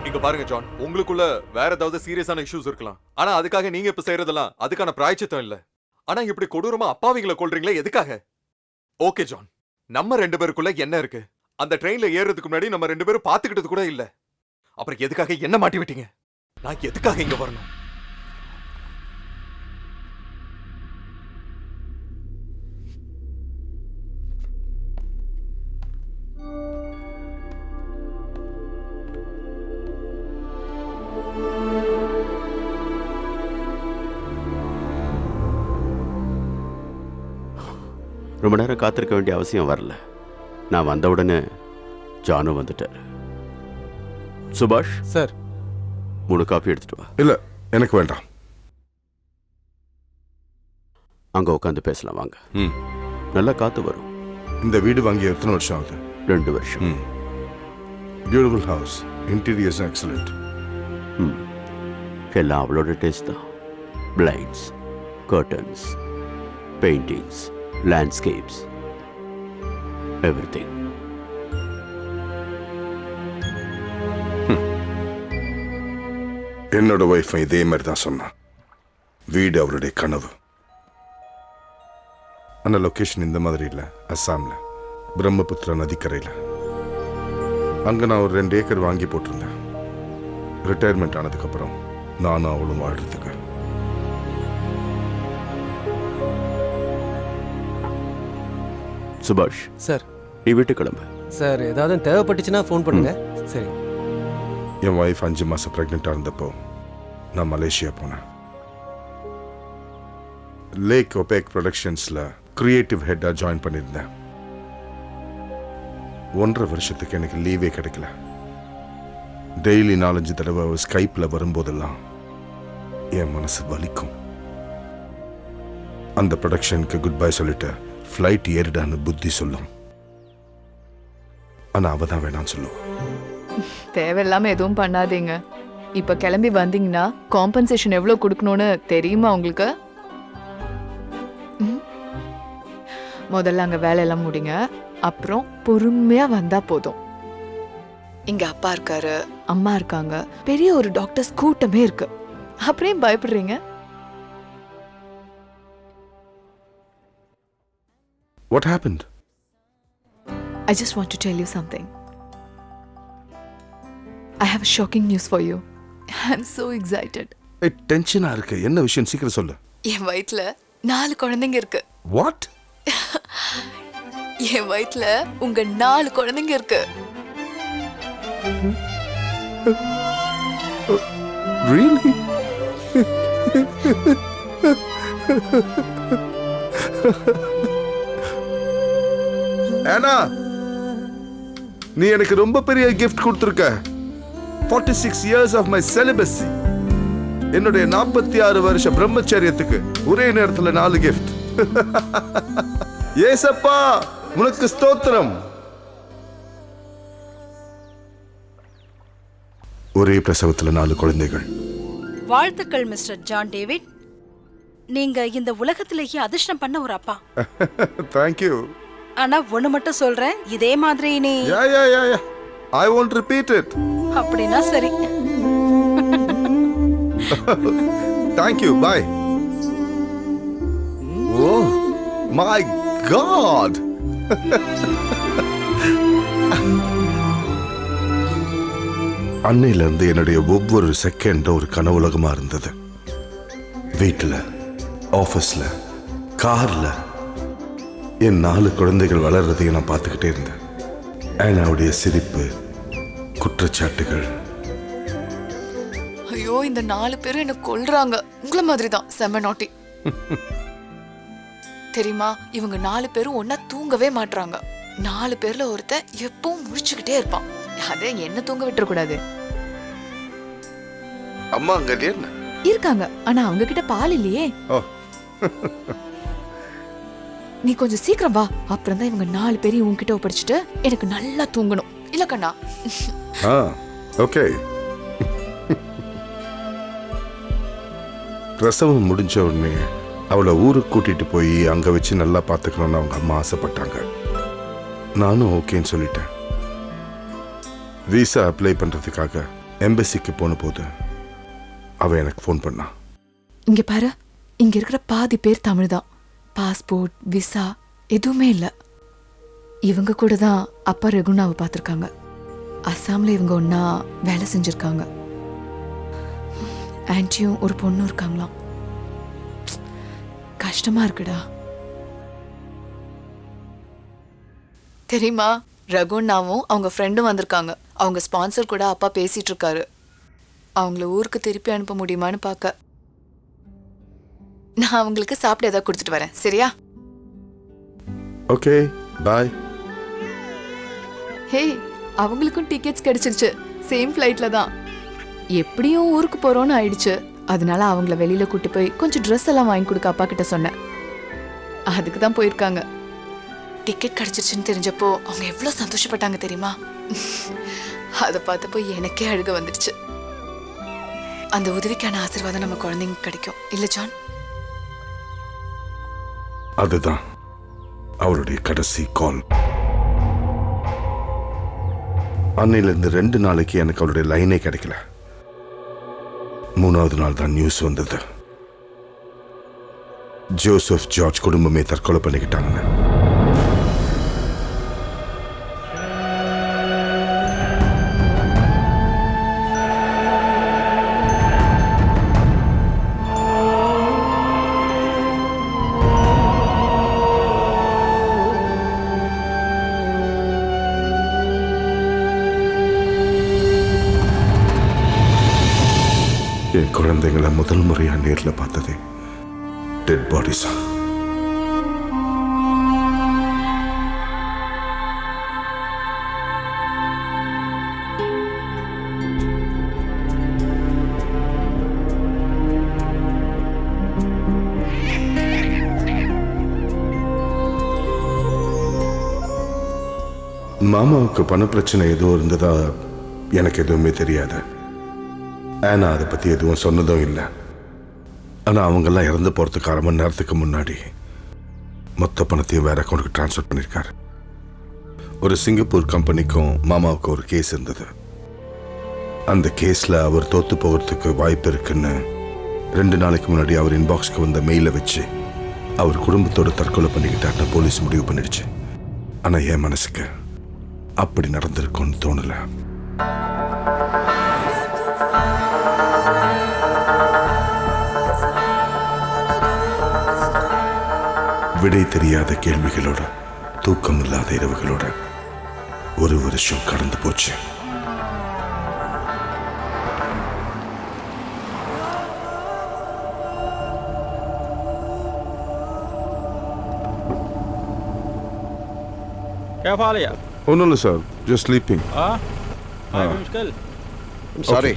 இங்க பாருங்க ஜான், உங்களுக்குள்ள வேற ஏதாவது சீரியஸான இஷ்யூஸ் இருக்கலாம். ஆனா அதுக்காக நீங்க இப்ப செய்யறதெல்லாம் அதுக்கான பிராயச்சித்தம் இல்ல. ஆனா இப்படி கொடூரமா அப்பாவிகளை கொல்றீங்களே, எதுக்காக? ஓகே ஜான், நம்ம 2 பேருக்குள்ள என்ன இருக்கு? அந்த ட்ரெயின்ல ஏறதுக்கு முன்னாடி நம்ம 2 பேரும் பாத்துக்கிட்டது கூட இல்ல. அப்புறம் எதுக்காக என்ன மாட்டி விட்டீங்க? நான் எதுக்காக இங்க வரணும்? ரொம்ப நேரம் காத்திருக்க வேண்டிய அவசியம் வரல. நான் வந்த உடனே ஜானும் வந்துட்டார். சுபாஷ் சார், 3 காஃபி எடுத்துட்டு வா. இல்ல, எனக்கு வேண்டாம். அங்க உட்காந்து பேசலாம் வாங்க. நல்லா காத்து வரும். இந்த வீடு வாங்கி எத்தனை வருஷம் ஆகுது? 2 வருஷம். Beautiful house, interiors excellent. எல்லாம் அவளோட டேஸ்ட் தான். Blinds, curtains, paintings, landscapes, everything. என்னோட ஒய்ஃபை இதே மாதிரி தான் சொன்னான். வீடு அவருடைய கனவு. ஆனால் லொக்கேஷன் இந்த மாதிரி இல்லை. அஸ்ஸாமில் பிரம்மபுத்திரா நதிக்கரையில். அங்கே நான் ஒரு 2 ஏக்கர் வாங்கி போட்டிருந்தேன். ரிட்டையர்மெண்ட் ஆனதுக்கப்புறம் நானும் அவளும் வாழ்றதுக்கு. சுபாஷ் சார், நீ வீட்டு கிளம்பு. சார் ஏதாவது தேவைப்பட்டுச்சுன்னா ஃபோன் பண்ணுங்க. சரி. என் ஒய்ஃப் 5 மாதம் ப்ரெக்னெண்ட்டாக இருந்தப்போ நான் மலேசியா போனேன். லேக் ஒபேக் ப்ரொடக்ஷன்ஸில் கிரியேட்டிவ் ஹெட்டாக ஜாயின் பண்ணியிருந்தேன். 1.5 வருஷத்துக்கு எனக்கு லீவே கிடைக்கல. டெய்லி 4-5 தடவை ஸ்கைப்பில் வரும்போதெல்லாம் என் மனசு வலிக்கும். அந்த ப்ரொடக்ஷனுக்கு குட் பை சொல்லிட்டு ஃப்ளைட் ஏறிடான்னு புத்தி சொல்லும். ஆனால் அவ தான் வேணான்னு சொல்லுவோம். தேவையில்லாம எதுவும் பண்ணாதீங்க. இப்ப கிளம்பி வந்தீங்கன்னா காம்பன்சேஷன் எவ்வளவு கொடுக்கணும்னு தெரியுமா உங்களுக்கு? முதல்ல அங்க வேலையெல்லாம் முடிங்க, அப்புறம் பொறுமையா வந்தா போதும். இங்க அப்பா இருக்காரு, அம்மா இருக்காங்க, பெரிய ஒரு டாக்டர்ஸ் கூட்டமே இருக்கு. அப்புறம் பயப்படுறீங்க? What happened? I just want to tell you something. I have a shocking news for you. I'm so excited. டென்ஷனா இருக்கு. என்ன விஷயம்? சீக்கிரம் சொல்லு. என் வயித்துல 4 குழந்தைங்க இருக்கு. What? என் வயித்துல உங்க 4 குழந்தைங்க இருக்கு. Really? Anna, நீ எனக்கு ரொம்ப பெரிய gift கொடுத்திருக்க. 46 years of my celibacy. என்னுடைய 46 வருஷ பிரம்மச்சரியத்துக்கு ஒரே நேரத்துல 4 gift. ஏசப்பா, உனக்கு ஸ்தோத்திரம். ஒரே பிரசவத்துல 4 குழந்தைகள். வாழ்த்துக்கள் மிஸ்டர் ஜான் டேவிட். நீங்க இந்த உலகத்திலேயே அதிர்ஷ்டம் பண்ண ஒரு அப்பா. Thank you. ஆனா ஒண்ணு மட்டும் சொல்றேன், இதே மாதிரி நீ Yeah. I won't repeat it. அப்படினா சரி. Thank you. Bye. Oh my God. அன்னையிலிருந்து என்னுடைய ஒவ்வொரு செகண்டும் ஒரு கனவுலகமா இருந்தது. வீட்டில், ஆஃபீஸில், கார்ல என் 4 குழந்தைகள் வளர்றதையும் நான் பார்த்துக்கிட்டே இருந்தேன். ஆனாவுடைய சிரிப்பு, குற்றச்சாட்டுகள். ஐயோ, இந்த 4 பேரும் என்ன கொல்றாங்க. உங்கள மாதிரி தான் செம நாட்டி. தெரியுமா, இவங்க 4 பேரும் ஒன்னா தூங்கவே மாட்றாங்க. 4 பேர்ல ஒருத்தன் எப்பவும் முழிச்சுக்கிட்டே இருப்பான். அதே என்ன தூங்க விட்டுற கூடாது. அம்மா அங்க என்ன இருக்காங்க, ஆனா அவங்க கிட்ட பால் இல்லையே. நீ கொஞ்சம் சீக்கிரம் வா, அப்புறம் தான் இவங்க 4 பேரையும் உன்கிட்ட ஒப்படைச்சிட்டு எனக்கு நல்லா தூங்கணும். இல்ல கண்ணா? ஓகே. பிரசவம் முடிஞ்ச உடனே அவளை ஊருக்கு கூட்டிட்டு போய் அங்க வச்சு நல்லா பார்த்துக்கணும்னு அவங்க அம்மா ஆசைப்பட்டாங்க. நானும் ஓகேன்னு சொல்லிட்டேன். விசா அப்ளை பண்றதுக்காக எம்பசிக்கு போன போது அவ எனக்கு ஃபோன் பண்ணா. இங்க பாரு, இங்க இருக்கிற பாதி பேர் தமிழ் தான். பாஸ்போர்ட், விசா எதுவுமே இல்லை. இவங்க கூட தான் அப்பா ரகுணாவை பார்த்துருக்காங்க. அஸ்ஸாமில் இவங்க ஒன்றா வேலை செஞ்சுருக்காங்க. ஆன்ட்டியும் ஒரு பொண்ணும் இருக்காங்களாம். கஷ்டமா இருக்குடா. தெரியுமா, ரகுணாவும் அவங்க ஃப்ரெண்டும் வந்திருக்காங்க. அவங்க ஸ்பான்சர் கூட அப்பா பேசிட்டு இருக்காரு. அவங்கள ஊருக்கு திருப்பி அனுப்ப முடியுமான்னு பார்க்க. நான் அவங்களுக்கு சாப்பிட ஏதாவது கொடுத்துட்டு வரேன், சரியா? ஓகே, பாய். ஹே, அவங்களுக்கும் டிக்கெட்ஸ் கிடைச்சிருச்சு. சேம் ஃப்ளைட்ல தான். எப்படியும் ஊருக்கு போறோம்னு ஆயிடுச்சு. அதனால அவங்கள வெளியில கூட்டி போய் கொஞ்சம் ட்ரெஸ் எல்லாம் வாங்கி கொடுக்க அப்பா கிட்ட சொன்னேன். அதுக்கு தான் போயிருக்காங்க. டிக்கெட் கிடைச்சிருச்சுன்னு தெரிஞ்சப்போ அவங்க எவ்வளவு சந்தோஷப்பட்டாங்க தெரியுமா? அதை பார்த்தப்போ எனக்கே அழுக வந்துடுச்சு. அந்த உதவிக்கான ஆசீர்வாதம் நம்ம குழந்தைங்க கிடைக்கும் இல்ல ஜான்? அதுதான் அவருடைய கடைசி கால். அன்னையிலிருந்து 2 நாளைக்கு எனக்கு அவருடைய லைனே கிடைக்கல. மூணாவது நாள் தான் நியூஸ் வந்தது. ஜோசப் ஜார்ஜ் குடும்பமே தற்கொலை பண்ணிக்கிட்டாங்கன்னு. என் குழந்தைங்களை முதல் முறையா நேர்ல பார்த்ததே டெட் பாடிஸா. மாமாவுக்கு பண பிரச்சனை எதுவும் இருந்ததா எனக்கு எதுவுமே தெரியாது. ஆனா அதை பத்தி எதுவும் சொன்னதும் இல்லை. ஆனா அவங்கெல்லாம் இறந்து போறதுக்கு 1/2 மணி நேரத்துக்கு முன்னாடி மொத்த பணத்தையும் வேற அக்கௌண்ட்டுக்கு டிரான்ஸ்ஃபர் பண்ணியிருக்காரு. ஒரு சிங்கப்பூர் கம்பெனிக்கும் மாமாவுக்கு ஒரு கேஸ் இருந்தது. அந்த கேஸ்ல அவர் தோத்து போகிறதுக்கு வாய்ப்பு இருக்குன்னு 2 நாளைக்கு முன்னாடி அவர் இன்பாக்ஸ்க்கு வந்த மெயிலை வச்சு அவர் குடும்பத்தோட தற்கொலை பண்ணிக்கிட்டாருன்னு போலீஸ் முடிவு பண்ணிடுச்சு. ஆனா என் மனசுக்கு அப்படி நடந்திருக்கும்னு தோணல. விடை தெரியாத கேள்விகளோட, தூக்கம் இல்லாத இரவுகளோட 1 வருஷம் கடந்து போச்சு. क्या हाल है? ஒன்றும் இல்லை சார், ஜஸ்ட் ஸ்லீப்பிங். मुश्किल sorry.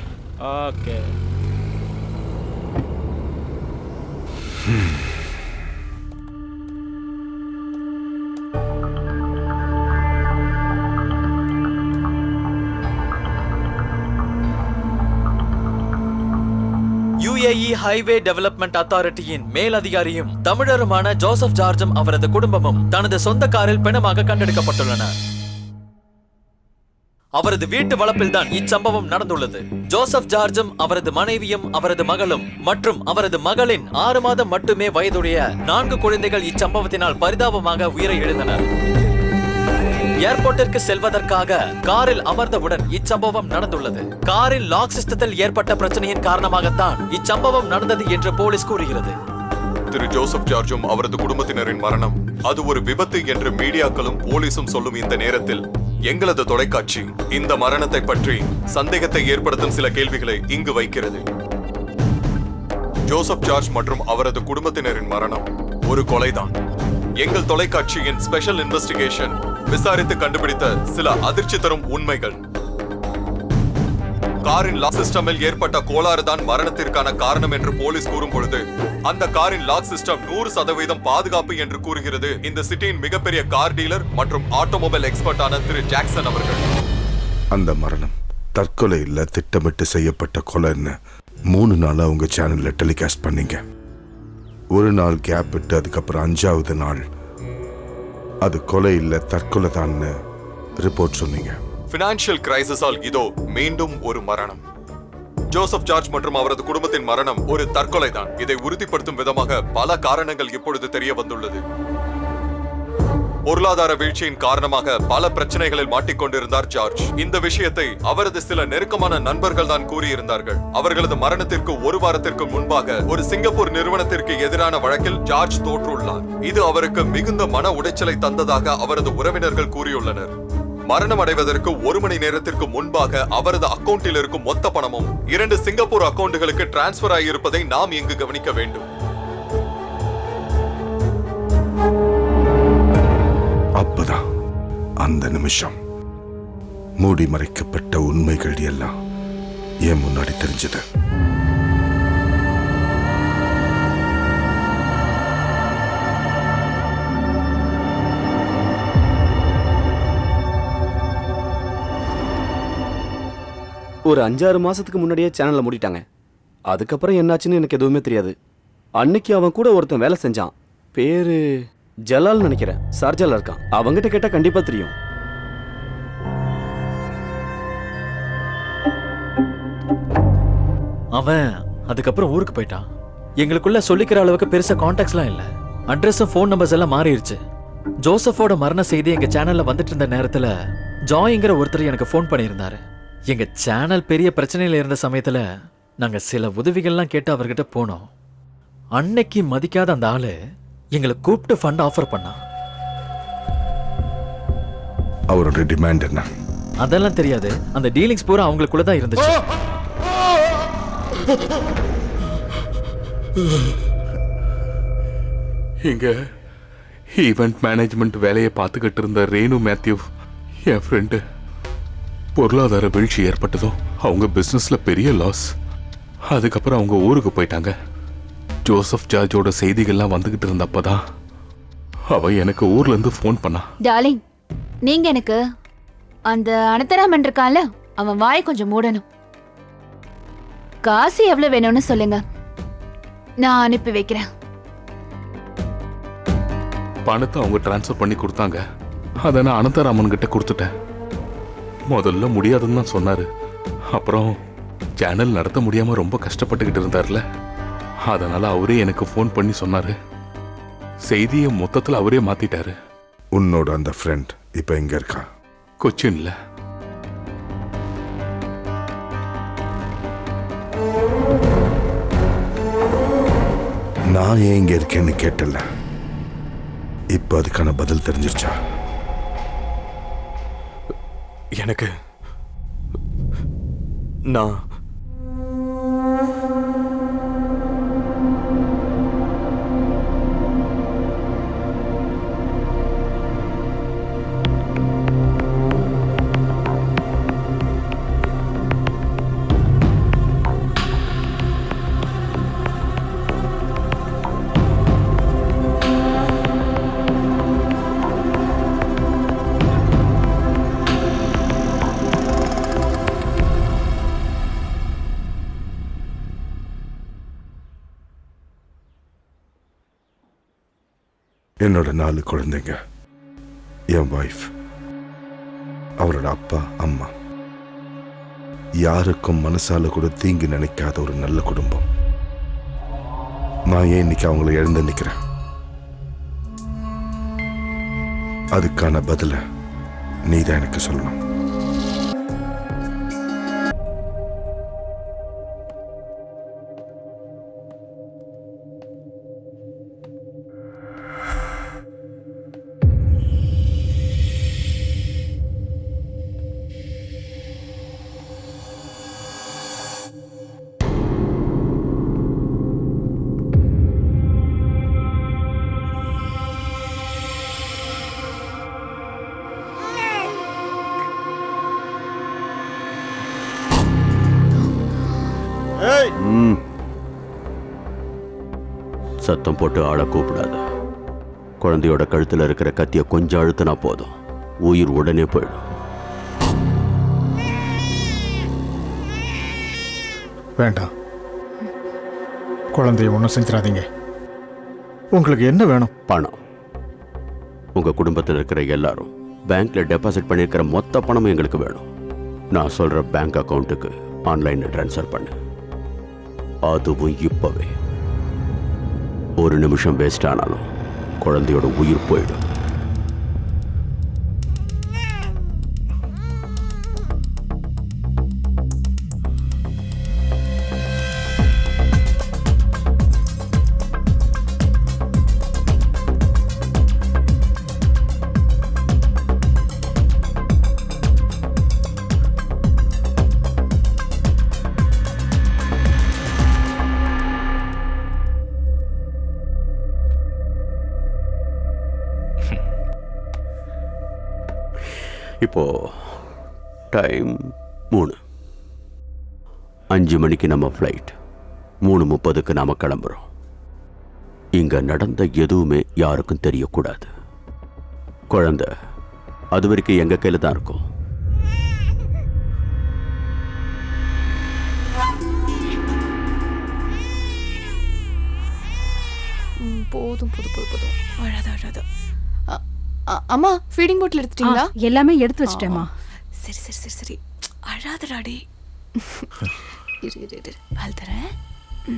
Okay UAE highway development அத்தாரிட்டியின் மேலதிகாரியும் தமிழருமான ஜோசப் ஜார்ஜும் அவரது குடும்பமும் தனது சொந்த காரில் பிணமாக கண்டெடுக்கப்பட்டுள்ளனர். அவரது வீட்டு வளப்பில் தான் இச்சம்பவம் நடந்துள்ளது. ஜோசப் ஜார்ஜும் அவரது மனைவியும் அவரது மகளும் மற்றும் அவரது மகளின் 6 மாதம் மட்டுமே வயதுடைய 4 குழந்தைகள் இச்சம்பவத்தினால் பரிதாபமாக உயிரை இழந்தனர். ஏர்போர்ட்டிற்கு செல்வதற்காக காரில் அமர்ந்தவுடன் இச்சம்பவம் நடந்துள்ளது. காரின் லாக் சிஸ்டத்தில் ஏற்பட்ட பிரச்சனையின் காரணமாகத்தான் இச்சம்பவம் நடந்தது என்று போலீஸ் கூறுகிறது. திரு ஜோசப் ஜார்ஜும் அவரது குடும்பத்தினரின் மரணம் அது ஒரு விபத்து என்று மீடியாக்களும் போலீசும் சொல்லும் இந்த நேரத்தில் எங்களது தொலைக்காட்சி இந்த மரணத்தை பற்றி சந்தேகத்தை ஏற்படுத்தும் சில கேள்விகளை இங்கு வைக்கிறது. ஜோசப் ஜார்ஜ் மற்றும் அவரது குடும்பத்தினரின் மரணம் ஒரு கொலைதான். எங்கள் தொலைக்காட்சியின் ஸ்பெஷல் இன்வெஸ்டிகேஷன் விசாரித்து கண்டுபிடித்த சில அதிர்ச்சி தரும் உண்மைகள். காரின் லாக் சிஸ்டமில் ஏற்பட்ட கோளாறு தான் மரணத்திற்கான காரணம் என்று போலீஸ் கூறும் பொழுது அந்த காரின் லாக் சிஸ்டம் 100% பாதுகாப்பு என்று கூறுகிறது இந்த சிட்டியின் மிகப்பெரிய கார் டீலர் மற்றும் ஆட்டோமொபைல் எக்ஸ்பர்ட்டான திரு ஜாக்சன் அவர்கள். அந்த மரணம் தற்கொலை இல்ல, திட்டமிட்டு செய்யப்பட்ட கொலைன்னு 3 நாளா உங்க சேனல்ல டெலிகாஸ்ட் பண்ணீங்க. 1 நாள் கேப் விட்டு அதுக்கப்புறம் 5வது நாள் அது கொலை இல்ல தற்கொலை தான் ரிப்போர்ட் சொன்னீங்க. பினான்சியல் கிரைசிஸால் இதோ மீண்டும் ஒரு மரணம். ஜோசப் ஜார்ஜ் மற்றும் அவரது குடும்பத்தின் மரணம் ஒரு தற்கொலை தான். இதை உறுதிப்படுத்தும் விதமாக பல காரணங்கள் இப்பொழுது தெரிய வந்துள்ளது. பொருளாதார வீழ்ச்சியின் காரணமாக பல பிரச்சனைகளில் மாட்டிக்கொண்டிருந்தார் ஜார்ஜ். இந்த விஷயத்தை அவரது சில நெருக்கமான நண்பர்கள் தான் கூறியிருந்தார்கள். அவர்களது மரணத்திற்கு 1 வாரத்திற்கு முன்பாக ஒரு சிங்கப்பூர் நிறுவனத்திற்கு எதிரான வழக்கில் ஜார்ஜ் தோற்றுள்ளார். இது அவருக்கு மிகுந்த மன உடைச்சலை தந்ததாக அவரது உறவினர்கள் கூறியுள்ளனர். மரணம் அடைவதற்கு 1 மணி நேரத்திற்கு முன்பாக அவரது அக்கவுண்டில் இருக்கும் மொத்த பணமும் 2 சிங்கப்பூர் அக்கவுண்டுகளுக்கு டிரான்ஸ்பர் ஆகியிருப்பதை நாம் இங்கு கவனிக்க வேண்டும். அப்பதான் அந்த நிமிஷம் மூடி மறைக்கப்பட்ட உண்மைகள் எல்லாம் என் முன்னாடி தெரிஞ்சது. ஒரு 5-6 மாசத்துக்கு முன்னாடியே சேனலை மூடிட்டாங்க. அதுக்கப்புறம் என்னாச்சுன்னு எனக்கு எதுவுமே தெரியாது. அன்னைக்கு அவன் கூட ஒருத்தன் வேலை செஞ்சான். பேரு ஜலால் நினைக்கிறேன். சார்ஜால இருக்கான். அவங்கிட்ட கேட்டா கண்டிப்பா தெரியும். அவன் அதுக்கப்புறம் ஊருக்கு போயிட்டான். எங்களுக்குள்ள சொல்லிக்கிற அளவுக்கு பெருசா கான்டாக்ட்ஸ்லாம் இல்ல. அட்ரஸும் ஃபோன் நம்பர்ஸ் எல்லாம் மாறிடுச்சு. ஜோசஃபோட மரண செய்தி எங்க சேனல்ல வந்துட்டு இருந்த நேரத்துல ஜாய்ங்கிற ஒருத்தர் எனக்கு ஃபோன் பண்ணியிருந்தாரு. எங்க சேனல் பெரிய பிரச்சனையில இருந்த சமயத்துல நாங்க சில உதவிகள்லாம் கேட்டு அவர்கிட்ட போனோம். அன்னைக்கு மதிக்காத அந்த ஆளு எங்களை கூப்பிட்டு ஃபண்ட் ஆஃபர் பண்ணான். அவரோட டிமாண்ட் என்ன? அதெல்லாம் தெரியாது. அந்த டீலிங்ஸ் பூரா அவங்களுக்குள்ள தான் இருந்துச்சு. இங்க ஈவெண்ட் மேனேஜ்மெண்ட் வேலையை பார்த்துக்கிட்டு இருந்த ரேணு மேத்யூ என் ஃப்ரெண்டு. பொருளாதார வீழ்ச்சி ஏற்பட்டதும் அவங்க பிஸ்னஸ்ல பெரிய லாஸ். அதுக்கப்புறம் அவங்க ஊருக்கு போயிட்டாங்க. ஜோசப் ஜார்ஜோட செய்திகள்லாம் வந்துகிட்டு இருந்தப்பதான் அவ எனக்கு ஊர்ல இருந்து ஃபோன் பண்ணா. டார்லிங், நீங்க எனக்கு அந்த அனந்தராமன் இருக்கான்ல, அவன் வாயை கொஞ்சம் மூடணும். காசு எவ்வளவு வேணும்னு சொல்லுங்க, நான் அனுப்பி வைக்கிறேன். பணத்தை அவங்க டிரான்ஸ்ஃபர் பண்ணி கொடுத்தாங்க. அதை நான் அனந்தராமன் கிட்ட கொடுத்துட்டேன். முதல்ல முடியாதுன்னு தான் சொன்னாரு. அப்புறம் சேனல் நடத்த முடியாம ரொம்ப கஷ்டப்பட்டுக்கிட்டு இருந்தார்ல, அதனால அவரே எனக்கு ஃபோன் பண்ணி சொன்னாரு. செய்தியை மொத்தத்தில் அவரே மாத்திட்டாரு. உன்னோட அந்த ஃப்ரெண்ட் இப்ப எங்க இருக்கா? கொச்சின்ல. நான் ஏன் இங்க இருக்கேன்னு கேட்டல, இப்ப அதுக்கான பதில் தெரிஞ்சிருச்சா? எனக்கு நான் என்னோட 4 குழந்தைங்க, என் வைஃப், அவரோட அப்பா அம்மா, யாருக்கும் மனசால கூட தீங்கு நினைக்காத ஒரு நல்ல குடும்பம். நான் ஏன் இன்னைக்கு அவங்கள எழுந்து நிக்கிறேன்? அதுக்கான பதில நீ தான் எனக்கு சொல்லணும். சத்தம் போட்டு ஆளை கூப்பிடாத. குழந்தையோட கழுத்துல இருக்கிற கத்திய கொஞ்சம் அழுத்தினா போதும், உயிர் உடனே போயிடும். வேண்டாம், குழந்தைய ஒன்றும் செஞ்சிடாதீங்க. உங்களுக்கு என்ன வேணும்? பணம். உங்க குடும்பத்தில் இருக்கிற எல்லாரும் பேங்க்ல டெபாசிட் பண்ணியிருக்கிற மொத்த பணமும் எங்களுக்கு வேணும். நான் சொல்ற பேங்க் அக்கௌண்ட்டுக்கு ஆன்லைன்ல ட்ரான்ஸ்ஃபர் பண்ணு. அதுவும் இப்பவே. ஒரு நிமிஷம் வேஸ்ட் ஆனாலும் குழந்தையோட உயிர் போயிடும். இப்போ டைம் 3. 5 மணிக்கு நம்ம ஃப்ளைட், 3:30க்கு நாம கிளம்புறோம். இங்க நடந்த எதுவுமே யாருக்கும் தெரியக்கூடாது. குழந்தை அது வரைக்கும் எங்க கையில தான் இருக்கும். போதும் போதும் போதும் போதும், அழாத அழாத. அம்மா, ஃபீடிங் பாட்டில் எடுத்துட்டீங்களா? எல்லாமே எடுத்து வச்சிட்டேம்மா. சரி சரி சரி சரி, அழாதடாடி. இரு இரு இரு, பால் தரேன். ஓ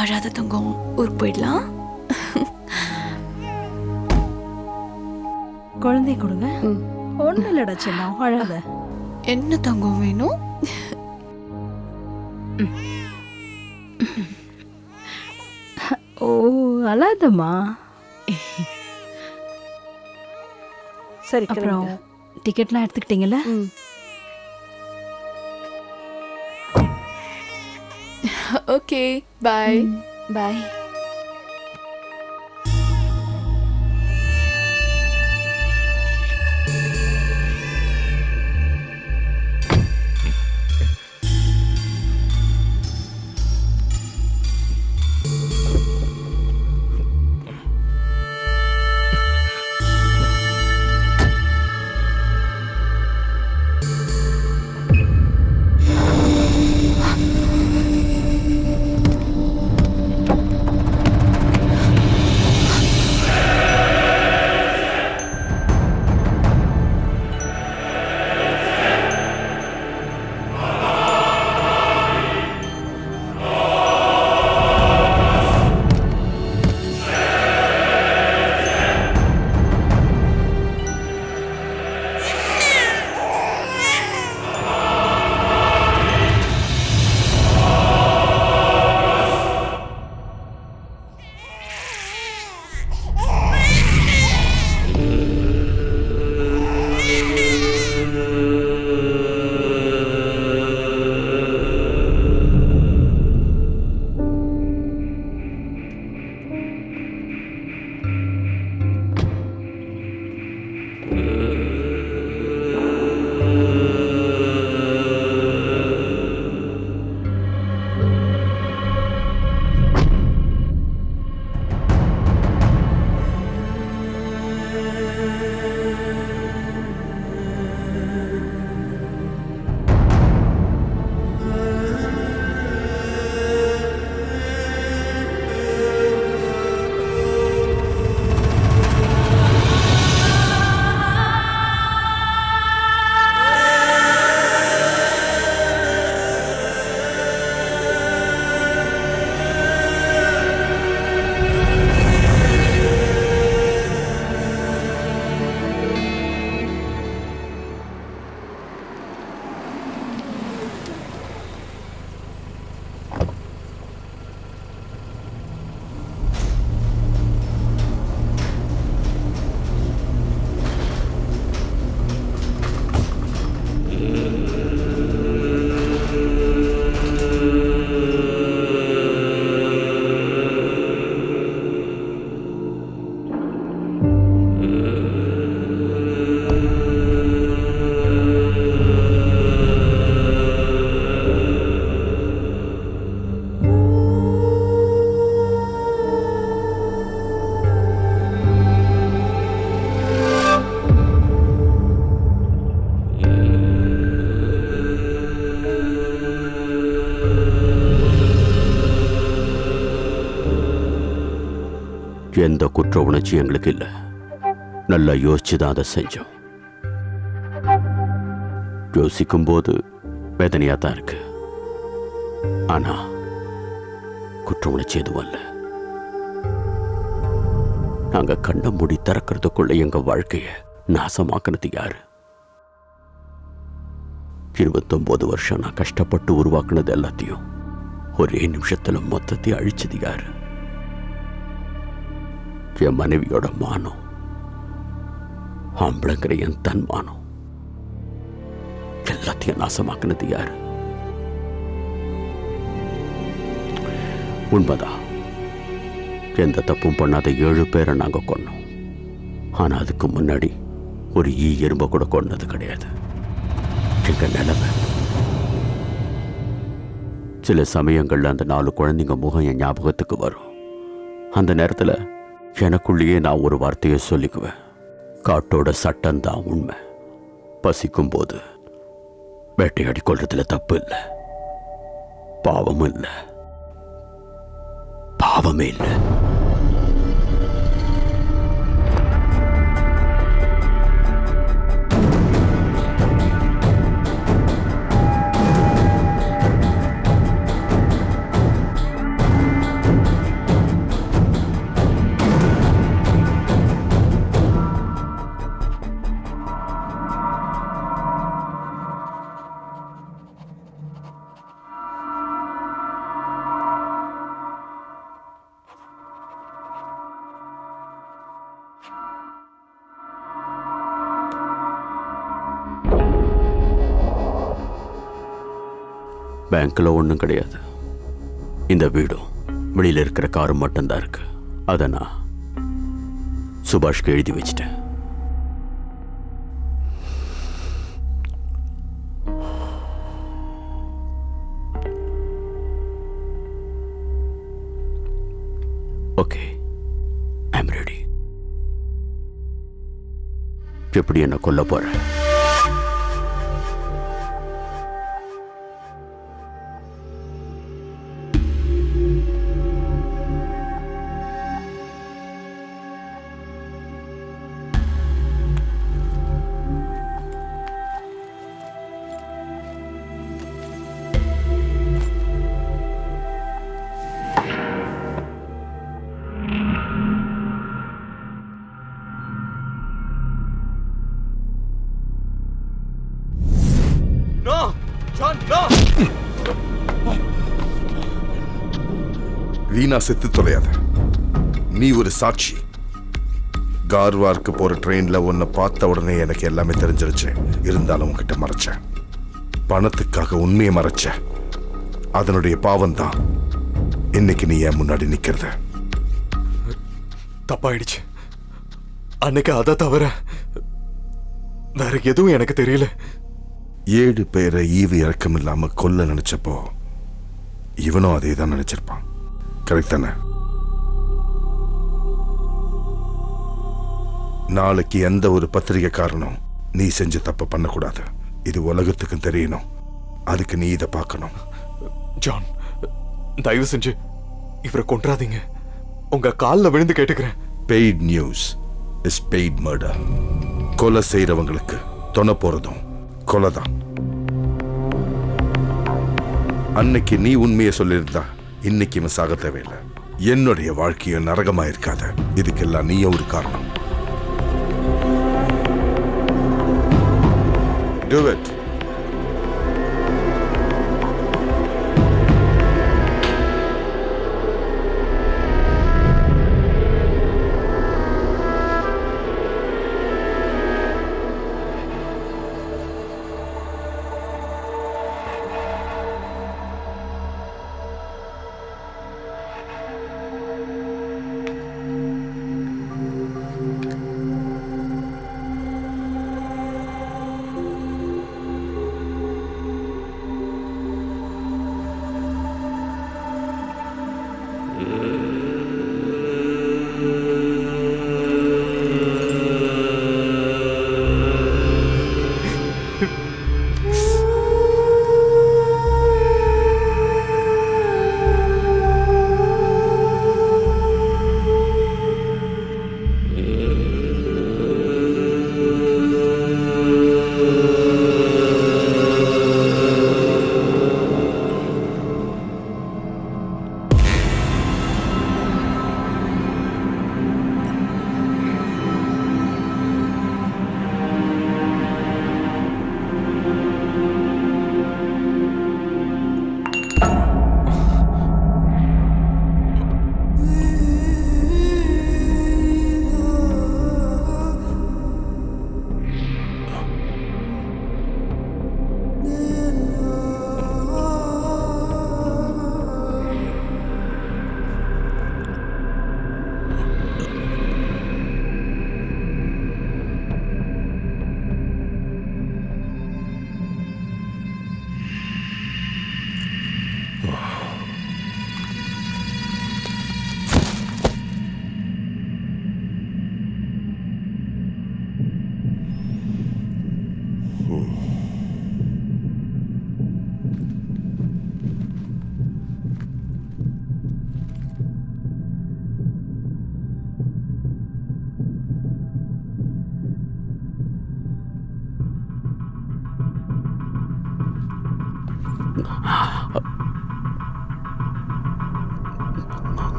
அழாத தங்கம், ஊருக்கு போயிடலாம். குழந்தை கொடுங்க. ஒன்றும் இல்லடா செல்லம், அழாத. என்ன தங்கம் வேணும்? ஓ அழாதம்மா. சரி, அப்புறம் டிக்கெட்லாம் எடுத்துக்கிட்டீங்கல்ல? ஓகே, பாய். பாய். எந்த குற்ற உணர்ச்சி எங்களுக்கு இல்லை. நல்லா யோசிச்சு தான் அதை செஞ்சோம். யோசிக்கும் போது வேதனையா தான் இருக்கு. ஆனா குற்ற உணர்ச்சி எதுவும் அல்ல. நாங்க கண்ண மூடி திறக்கிறதுக்குள்ள எங்க வாழ்க்கைய நாசமாக்குனது யாரு? 29 வருஷம் நான் கஷ்டப்பட்டு உருவாக்குனது எல்லாத்தையும் ஒரே நிமிஷத்துல மொத்தத்தை அழிச்சது யாரு? என் மனைவியோட மானம், ஆம்பளைங்கிற என் தன்மானம், எல்லாத்தையும் நாசமாக்குனது யாரு? உண்மைதான், எந்த தப்பும் பண்ணாத 7 பேரை நாங்க கொன்னோம். ஆனா அதுக்கு முன்னாடி ஒரு எறும்ப கூட கொன்னது கிடையாது. எங்க நிலைமை சில சமயங்கள்ல அந்த 4 குழந்தைங்க முகம் என் ஞாபகத்துக்கு வரும். அந்த நேரத்துல எனக்குள்ளேயே நான் ஒரு வார்த்தையை சொல்லிக்குவேன், காட்டோட சட்டம்தான் உண்மை. பசிக்கும் போது வேட்டையாடி கொள்றதுல தப்பு இல்லை, பாவமும் இல்லை, பாவமே இல்லை. பேங்க்ல ஒன்றும் கிடையாது. இந்த வீடும் வெளியில இருக்கிற காரும் மட்டும்தான் இருக்கு. அதை நான் சுபாஷ்க்கு எழுதி வச்சிட்டேன். Okay, I am ready. எப்படி என்ன கொல்ல போறேன்? வீணா செத்து தொலையாத. நீ ஒரு சாட்சி. கார்வார்க்கு போற ட்ரெயின்ல உன்னை பார்த்த உடனே எனக்கு எல்லாமே தெரிஞ்சிருச்சு. இருந்தாலும் உன்கிட்ட மறைச்சேன். பணத்துக்காக உண்மையை மறைச்ச. அதனுடைய பாவம் தான் இன்னைக்கு நீ என் முன்னாடி நிக்கிறது. தப்பாயிடுச்சு. அன்னைக்கு அதை தவிர வேற எதுவும் எனக்கு தெரியல. 7 பேரை ஈவு இறக்கம் இல்லாம கொல்ல நினைச்சப்போ இவனும் அதே தான் நினைச்சிருப்பான். கரெக்ட் தானே? நாளைக்கு எந்த ஒரு பத்திரிகைக்காரனும் நீ செஞ்ச தப்ப பண்ணக்கூடாது. இது உலகத்துக்கும் தெரியணும். அதுக்கு நீ இதை பார்க்கணும். ஜான், தயவு செஞ்சு இவரை கொன்றாதீங்க. உங்க காலில் விழுந்து கேட்டுக்கிறேன். Paid news is paid murder. கொலை செய்யறவங்களுக்கு தொண போறதும் கொலைதான். அன்னைக்கு நீ உண்மையை சொல்லியிருந்தா இன்னைக்கு இவன் சாக தேவையில்லை. என்னுடைய வாழ்க்கையை நரகமா இருக்காத. இதுக்கெல்லாம் நீயும் ஒரு காரணம். Do it.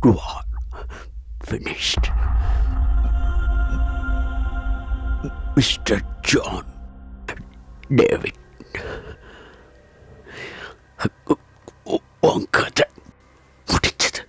War finished. Mr. John David. உன் கதை முடிச்சது.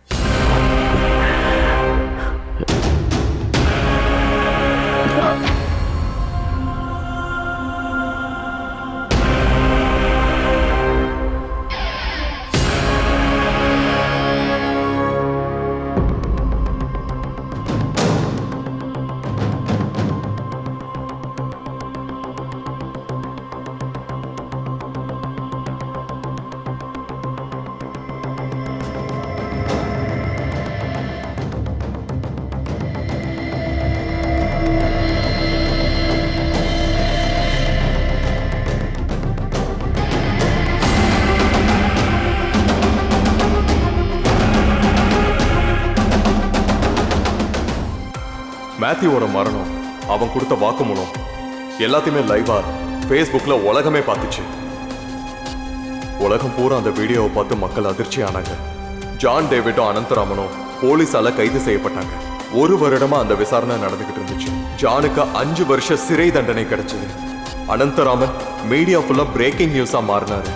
மேத்யூவோட மரணம், அவன் கொடுத்த வாக்குமூலம் எல்லாத்தையுமே லைவா ஃபேஸ்புக்ல உலகமே பார்த்துச்சு. உலகம் பூரா அந்த வீடியோவை பார்த்து மக்கள் அதிர்ச்சி ஆனாங்க. ஜான் டேவிடும் அனந்தராமனும் போலீஸால கைது செய்யப்பட்டாங்க. 1 வருடமா அந்த விசாரணை நடந்துகிட்டு இருந்துச்சு. ஜானுக்கு 5 வருஷ சிறை தண்டனை கிடைச்சது. அனந்தராமன் மீடியா ஃபுல்லா பிரேக்கிங் நியூஸா மாறினாரு.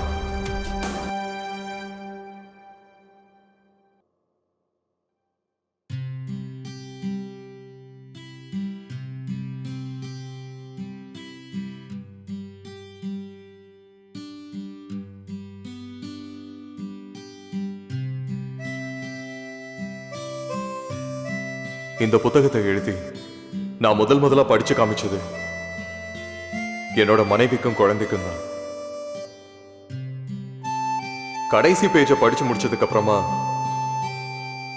இந்த புத்தகத்தை எழுதி நான் முதல்ல படிச்சு காமிச்சது என்னோட மனைவிக்கும் குழந்தைக்கும் தான். கடைசி பேஜை படிச்சு முடிச்சதுக்கு அப்புறமா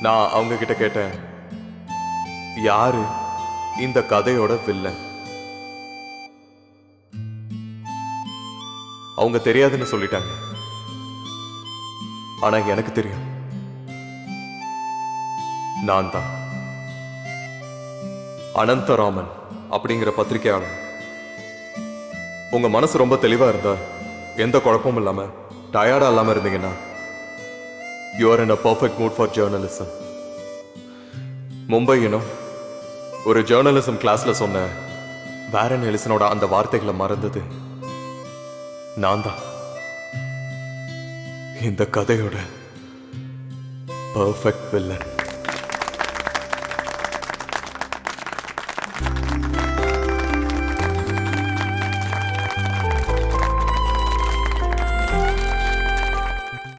நான் அவங்க கிட்ட கேட்டேன், யாரு இந்த கதையோட வில்லன்? அவங்க தெரியாதுன்னு சொல்லிட்டாங்க. ஆனா எனக்கு தெரியும், நான் தான். அனந்தராமன் அப்படிங்கிற பத்திரிகையாளர். உங்க மனசு ரொம்ப தெளிவா இருந்தா, எந்த குழப்பமும் இல்லாம டயர்டா இல்லாம இருந்தீங்கன்னா, you are in a perfect mood for journalism. Mumbai ஒரு ஜேர்னலிசம் கிளாஸ்ல சொன்ன வாரன் எலிசனோட அந்த வார்த்தைகளை மறந்தது நான் தான். இந்த கதையோட பர்ஃபெக்ட் வில்லன்.